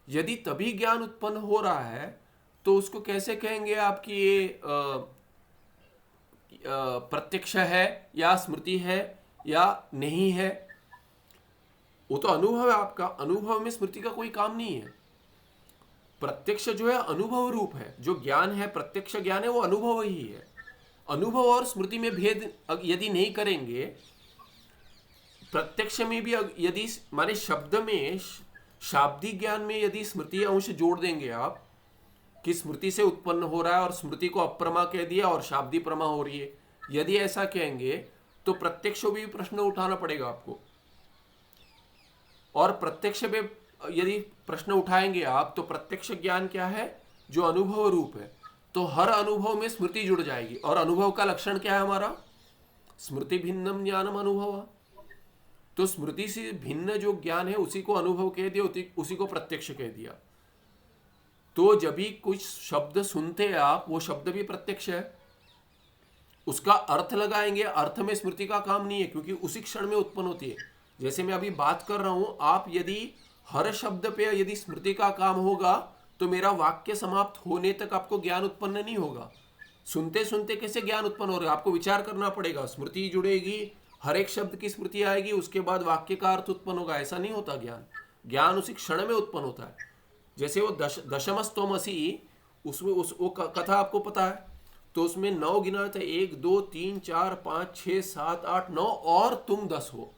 यदि तभी ज्ञान उत्पन्न हो रहा है तो उसको कैसे कहेंगे आपकी ये प्रत्यक्ष है या स्मृति है या नहीं है? वो तो अनुभव है आपका, अनुभव में स्मृति का कोई काम नहीं है। प्रत्यक्ष जो है अनुभव रूप है, जो ज्ञान है प्रत्यक्ष ज्ञान है वो अनुभव ही है। अनुभव और स्मृति में भेद यदि नहीं करेंगे, प्रत्यक्ष में भी यदि माने शब्द में शाब्दिक ज्ञान में यदि स्मृति अंश जोड़ देंगे आप कि स्मृति से उत्पन्न हो रहा है और स्मृति को अप्रमा कह दिया और शाब्दी प्रमा हो रही है, यदि ऐसा कहेंगे तो प्रत्यक्ष भी प्रश्न उठाना पड़ेगा आपको। और प्रत्यक्ष में यदि प्रश्न उठाएंगे आप तो प्रत्यक्ष ज्ञान क्या है? जो अनुभव रूप है। तो हर अनुभव में स्मृति जुड़ जाएगी और अनुभव का लक्षण क्या है हमारा? स्मृति भिन्नम ज्ञानम अनुभव। तो स्मृति से भिन्न जो ज्ञान है उसी को अनुभव कह दिया, उसी को प्रत्यक्ष कह दिया। तो जब भी कुछ शब्द सुनते हैं आप, वो शब्द भी प्रत्यक्ष है, उसका अर्थ लगाएंगे, अर्थ में स्मृति का काम नहीं है क्योंकि उसी क्षण में उत्पन्न होती है। जैसे मैं अभी बात कर रहा हूं, आप यदि हर शब्द पे यदि स्मृति का काम होगा तो मेरा वाक्य समाप्त होने तक आपको ज्ञान उत्पन्न नहीं होगा। सुनते सुनते कैसे ज्ञान उत्पन्न हो रहा है? आपको विचार करना पड़ेगा, स्मृति जुड़ेगी, हर एक शब्द की स्मृति आएगी, उसके बाद वाक्य का अर्थ उत्पन्न होगा। ऐसा नहीं होता ज्ञान, ज्ञान उसी क्षण में उत्पन्न होता है। जैसे वो दशमस्तोमसी, उसमें वो कथा आपको पता है, तो उसमें 9 गिना था, 1 2 3 4 5 6 7 8 9 और तुम 10 हो।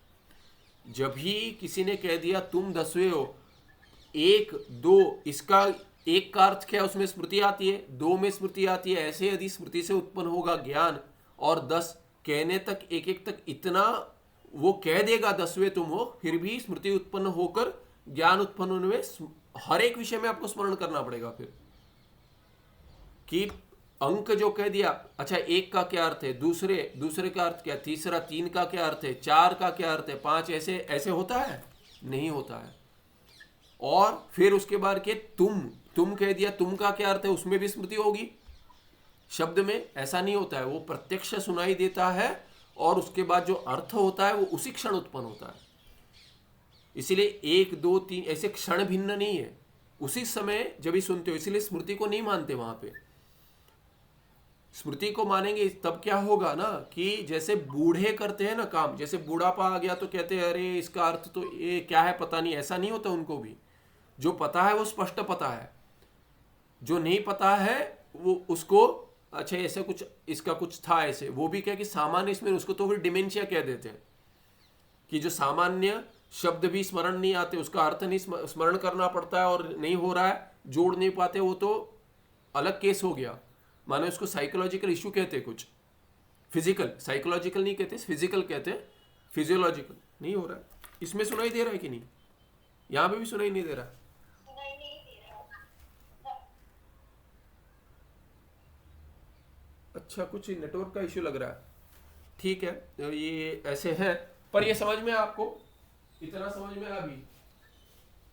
जब ही किसी ने कह दिया तुम 10वें हो, 1 2, इसका 1 का अर्थ क्या? उसमें स्मृति आती है, 2 में स्मृति आती है। ऐसे यदि स्मृति से उत्पन्न होगा ज्ञान और 10 कहने तक, एक एक तक इतना वो कह देगा 10वें तुम हो, फिर भी स्मृति उत्पन्न होकर ज्ञान उत्पन्न होने में हर एक विषय में आपको स्मरण करना पड़ेगा फिर कि अंक जो कह दिया, अच्छा 1 का क्या अर्थ है, दूसरे का अर्थ क्या, तीसरा 3 का क्या अर्थ है, 4 का क्या अर्थ है, 5, ऐसे ऐसे होता है? नहीं होता है। और फिर उसके बाद के तुम कह दिया, तुम का क्या अर्थ है, उसमें भी स्मृति होगी शब्द में? ऐसा नहीं होता है, वो प्रत्यक्ष सुनाई देता है और उसके बाद जो अर्थ होता है वो उसी क्षण उत्पन्न होता है। इसीलिए 1 2 3 ऐसे क्षण भिन्न नहीं है, उसी समय जब ही सुनते हो। इसीलिए स्मृति को नहीं मानते वहां पे। स्मृति को मानेंगे तब क्या होगा ना कि जैसे बूढ़े करते हैं ना काम, जैसे बूढ़ापा आ गया तो कहते हैं अरे इसका अर्थ तो ये क्या है पता नहीं। ऐसा नहीं होता उनको भी, जो पता है वो स्पष्ट पता है, जो नहीं पता है वो उसको अच्छा ऐसे कुछ इसका कुछ था ऐसे, वो भी क्या कि सामान्य इसमें, उसको तो फिर डिमेंशिया कह देते हैं कि जो सामान्य शब्द भी स्मरण नहीं आते, उसका अर्थ नहीं स्मरण करना पड़ता है और नहीं हो रहा है, जोड़ नहीं पाते, वो तो अलग केस हो गया। माने उसको साइकोलॉजिकल इशू कहते हैं, कुछ फिजिकल, साइकोलॉजिकल नहीं कहते, फिजिकल कहते हैं, फिजियोलॉजिकल नहीं हो रहा है। इसमें सुनाई दे रहा है कि नहीं? यहां पे भी सुनाई नहीं दे रहा है। अच्छा, कुछ नेटवर्क का इश्यू लग रहा है। ठीक है, तो ये ऐसे है, पर ये समझ में आपको इतना समझ में आ भी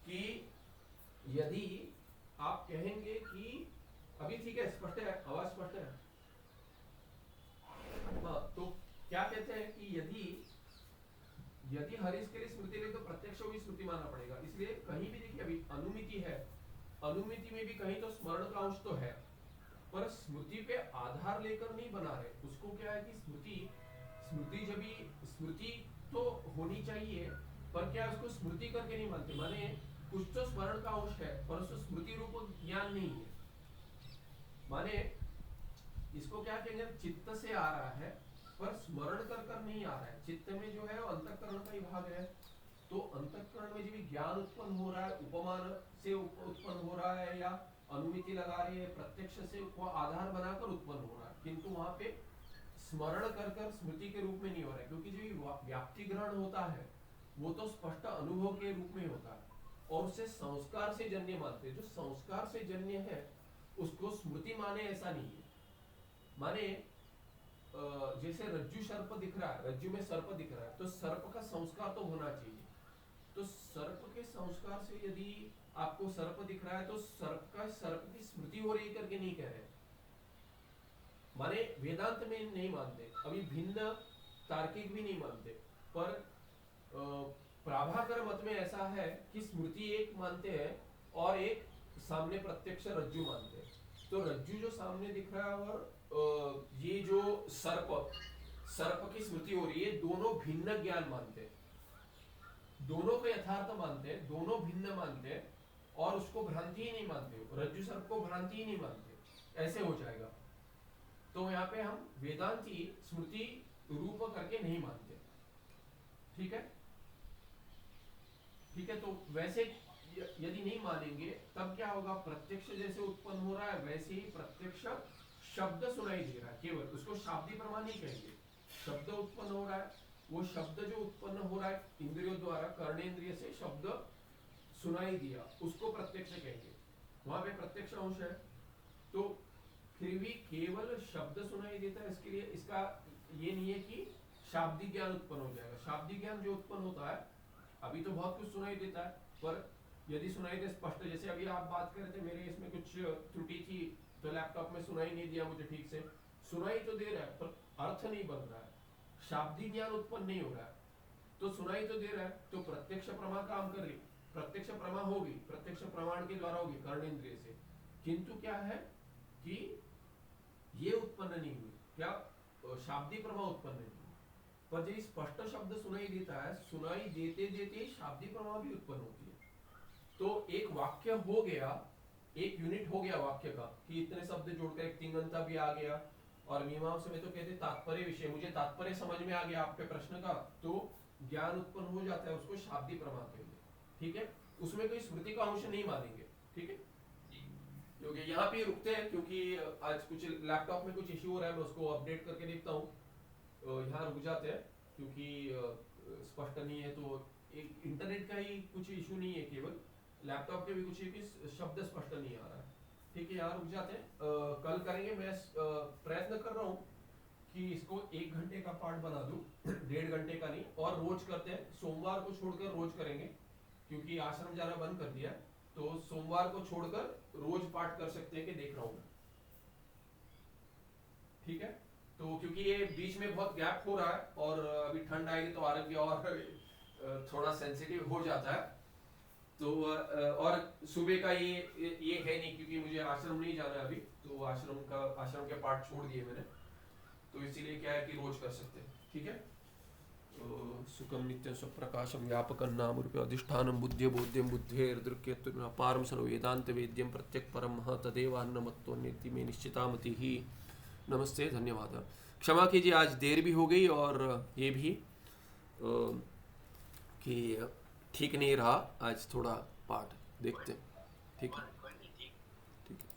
कि यदि आप कहेंगे कि अभी ठीक है, स्पष्ट है, आवाज स्पष्ट है। हाँ, तो क्या कहते हैं कि यदि हरीश के लिए स्मृति नहीं तो प्रत्यक्ष भी स्मृति मानना पड़ेगा। इसलिए कहीं भी देखिए, अभी अनुमिति है, अनुमिति में भी कहीं तो स्मरण का अंश तो है, पर स्मृति पे आधार लेकर नहीं बना रहे उसको। क्या है कि स्मृति जब भी स्मृति तो होनी चाहिए, पर क्या उसको स्मृति करके नहीं मानते। माने कुछ तो स्मरण का अंश है पर उसको स्मृति रूप ज्ञान नहीं है। माने इसको क्या कहेंगे, चित्त से आ रहा है पर स्मरण कर नहीं आ रहा है। चित्त में जो है वो अंतःकरण का ही भाग है, तो अंतःकरण में जो ज्ञान उत्पन्न हो रहा है, उपमान से उत्पन्न हो रहा है या अनुमिति लगा रही है, प्रत्यक्ष से वो आधार बनाकर उत्पन्न हो रहा है, किंतु वहां पे स्मरण कर स्मृति के रूप में नहीं हो रहा है। क्योंकि जो व्याप्ति ग्रहण होता है वो तो स्पष्ट अनुभव के रूप में होता है और उसे संस्कार से जन्य मानते हैं। जो संस्कार से जन्य है उसको स्मृति माने ऐसा नहीं है। माने जैसे रज्जु सर्प दिख रहा है, रज्जु में सर्प दिख रहा है, तो सर्प का संस्कार तो होना चाहिए। तो सर्प के संस्कार से यदि आपको सर्प दिख रहा है तो सर्प की स्मृति हो रही करके नहीं कह रहे। माने वेदांत में नहीं मानते, अभी भिन्न तार्किक भी नहीं मानते, पर प्राभाकर मत में ऐसा है कि स्मृति एक मानते हैं और एक सामने प्रत्यक्ष रज्जु मानते हैं। तो रज्जु जो सामने दिख रहा है और ये जो सर्प की स्मृति हो रही है, दोनों भिन्न ज्ञान मानते हैं, दोनों को यथार्थ मानते हैं, दोनों भिन्न मानते हैं और उसको भ्रांति ही नहीं मानते, रज्जु सर्प को भ्रांति ही नहीं मानते, ऐसे हो जाएगा। तो यहाँ पे हम वेदांती स्मृति रूप करके नहीं मानते। ठीक है, ठीक है। तो वैसे यदि नहीं मानेंगे तब क्या होगा, प्रत्यक्ष जैसे उत्पन्न हो रहा है वैसे ही प्रत्यक्ष शब्द सुनाई दे रहा है, केवल उसको शाब्दी प्रमाण नहीं कहेंगे, शब्द उत्पन्न हो रहा है, वो शब्द जो उत्पन्न हो रहा है इंद्रियों द्वारा, कर्णेंद्रिय से शब्द सुनाई दिया, उसको प्रत्यक्ष कहेंगे, वहां पे प्रत्यक्ष अंश है। तो फिर भी केवल शब्द सुनाई देता है, इसके लिए इसका ये नहीं है कि शाब्दिक ज्ञान उत्पन्न हो जाएगा। शाब्दिक ज्ञान जो उत्पन्न होता है, अभी तो बहुत कुछ सुनाई देता है, पर यदि सुनाई दे स्पष्ट, जैसे अभी आप बात कर रहे थे, मेरे इसमें कुछ त्रुटि थी तो लैपटॉप में सुनाई नहीं दिया मुझे ठीक से, सुनाई तो दे रहा है पर अर्थ नहीं बन रहा है, शाब्दिक ज्ञान उत्पन्न नहीं हो रहा है। तो सुनाई तो दे रहा है, तो प्रत्यक्ष प्रमा काम कर रही, प्रत्यक्ष प्रमा होगी, प्रत्यक्ष प्रमाण के द्वारा होगी कर्णेंद्रिय से, किंतु क्या है कि ये उत्पन्न नहीं हुई, क्या शाब्दिक प्रमा उत्पन्न नहीं हुई। पर जब स्पष्ट शब्द सुनाई देता है, सुनाई देते देते शाब्दिक प्रमा भी उत्पन्न होती है। तो एक वाक्य हो गया, एक यूनिट हो गया वाक्य का, कि इतने शब्द जोड़कर एक तिंगंता भी आ गया। और मीमांसा में तो कहते तात्पर्य विषय, मुझे तात्पर्य समझ में आ गया आपके प्रश्न का, तो ज्ञान उत्पन्न हो जाता है, उसको शाब्दिक प्रमा कहेंगे। ठीक है, उसमें कोई स्मृति का अंश नहीं मानेंगे। ठीक है, क्योंकि यहाँ पे रुकते हैं, क्योंकि आज कुछ लैपटॉप में कुछ इश्यू हो रहा है, मैं उसको अपडेट करके देखता हूँ। यहाँ रुक जाते हैं क्योंकि स्पष्ट नहीं है, तो एक इंटरनेट का ही कुछ इश्यू नहीं है, केवल लैपटॉप के भी कुछ शब्द स्पष्ट नहीं आ रहा है। ठीक है, यहाँ रुक जाते हैं, कल करेंगे। मैं प्रयत्न कर रहा हूँ कि इसको 1 घंटे का पाठ बना दूं, 1.5 घंटे का नहीं, और रोज करते हैं, सोमवार को छोड़कर रोज करेंगे, क्योंकि आश्रम जाना बंद कर दिया, तो सोमवार को छोड़कर रोज पाठ कर सकते हैं कि देख रहा हूं मैं। ठीक है, तो क्योंकि ये बीच में बहुत गैप हो रहा है और अभी ठंड आएगी तो आरोग्य और थोड़ा सेंसिटिव हो जाता है, तो और सुबह का ये है नहीं, क्योंकि मुझे आश्रम नहीं जाना है अभी, तो आश्रम के पाठ छोड़ दिए मैंने, तो इसीलिए क्या है कि रोज कर सकते हैं। ठीक है, तो सुखम नित्यं स्वप्रकाशम व्यापकं नाम रूपे अधिष्ठानं बुद्धि बोध्यं बुद्धेर्दृक्यत्वेन अपारं सर्ववेदांत वेद्यं प्रत्यक् परम तदेवान्नमत्तोन्यति में निश्चितामतिः। नमस्ते, धन्यवाद। क्षमा कीजिए, आज देर भी हो गई और ये भी कि ठीक नहीं रहा आज, थोड़ा पाठ देखते हैं। ठीक है, ठीक है।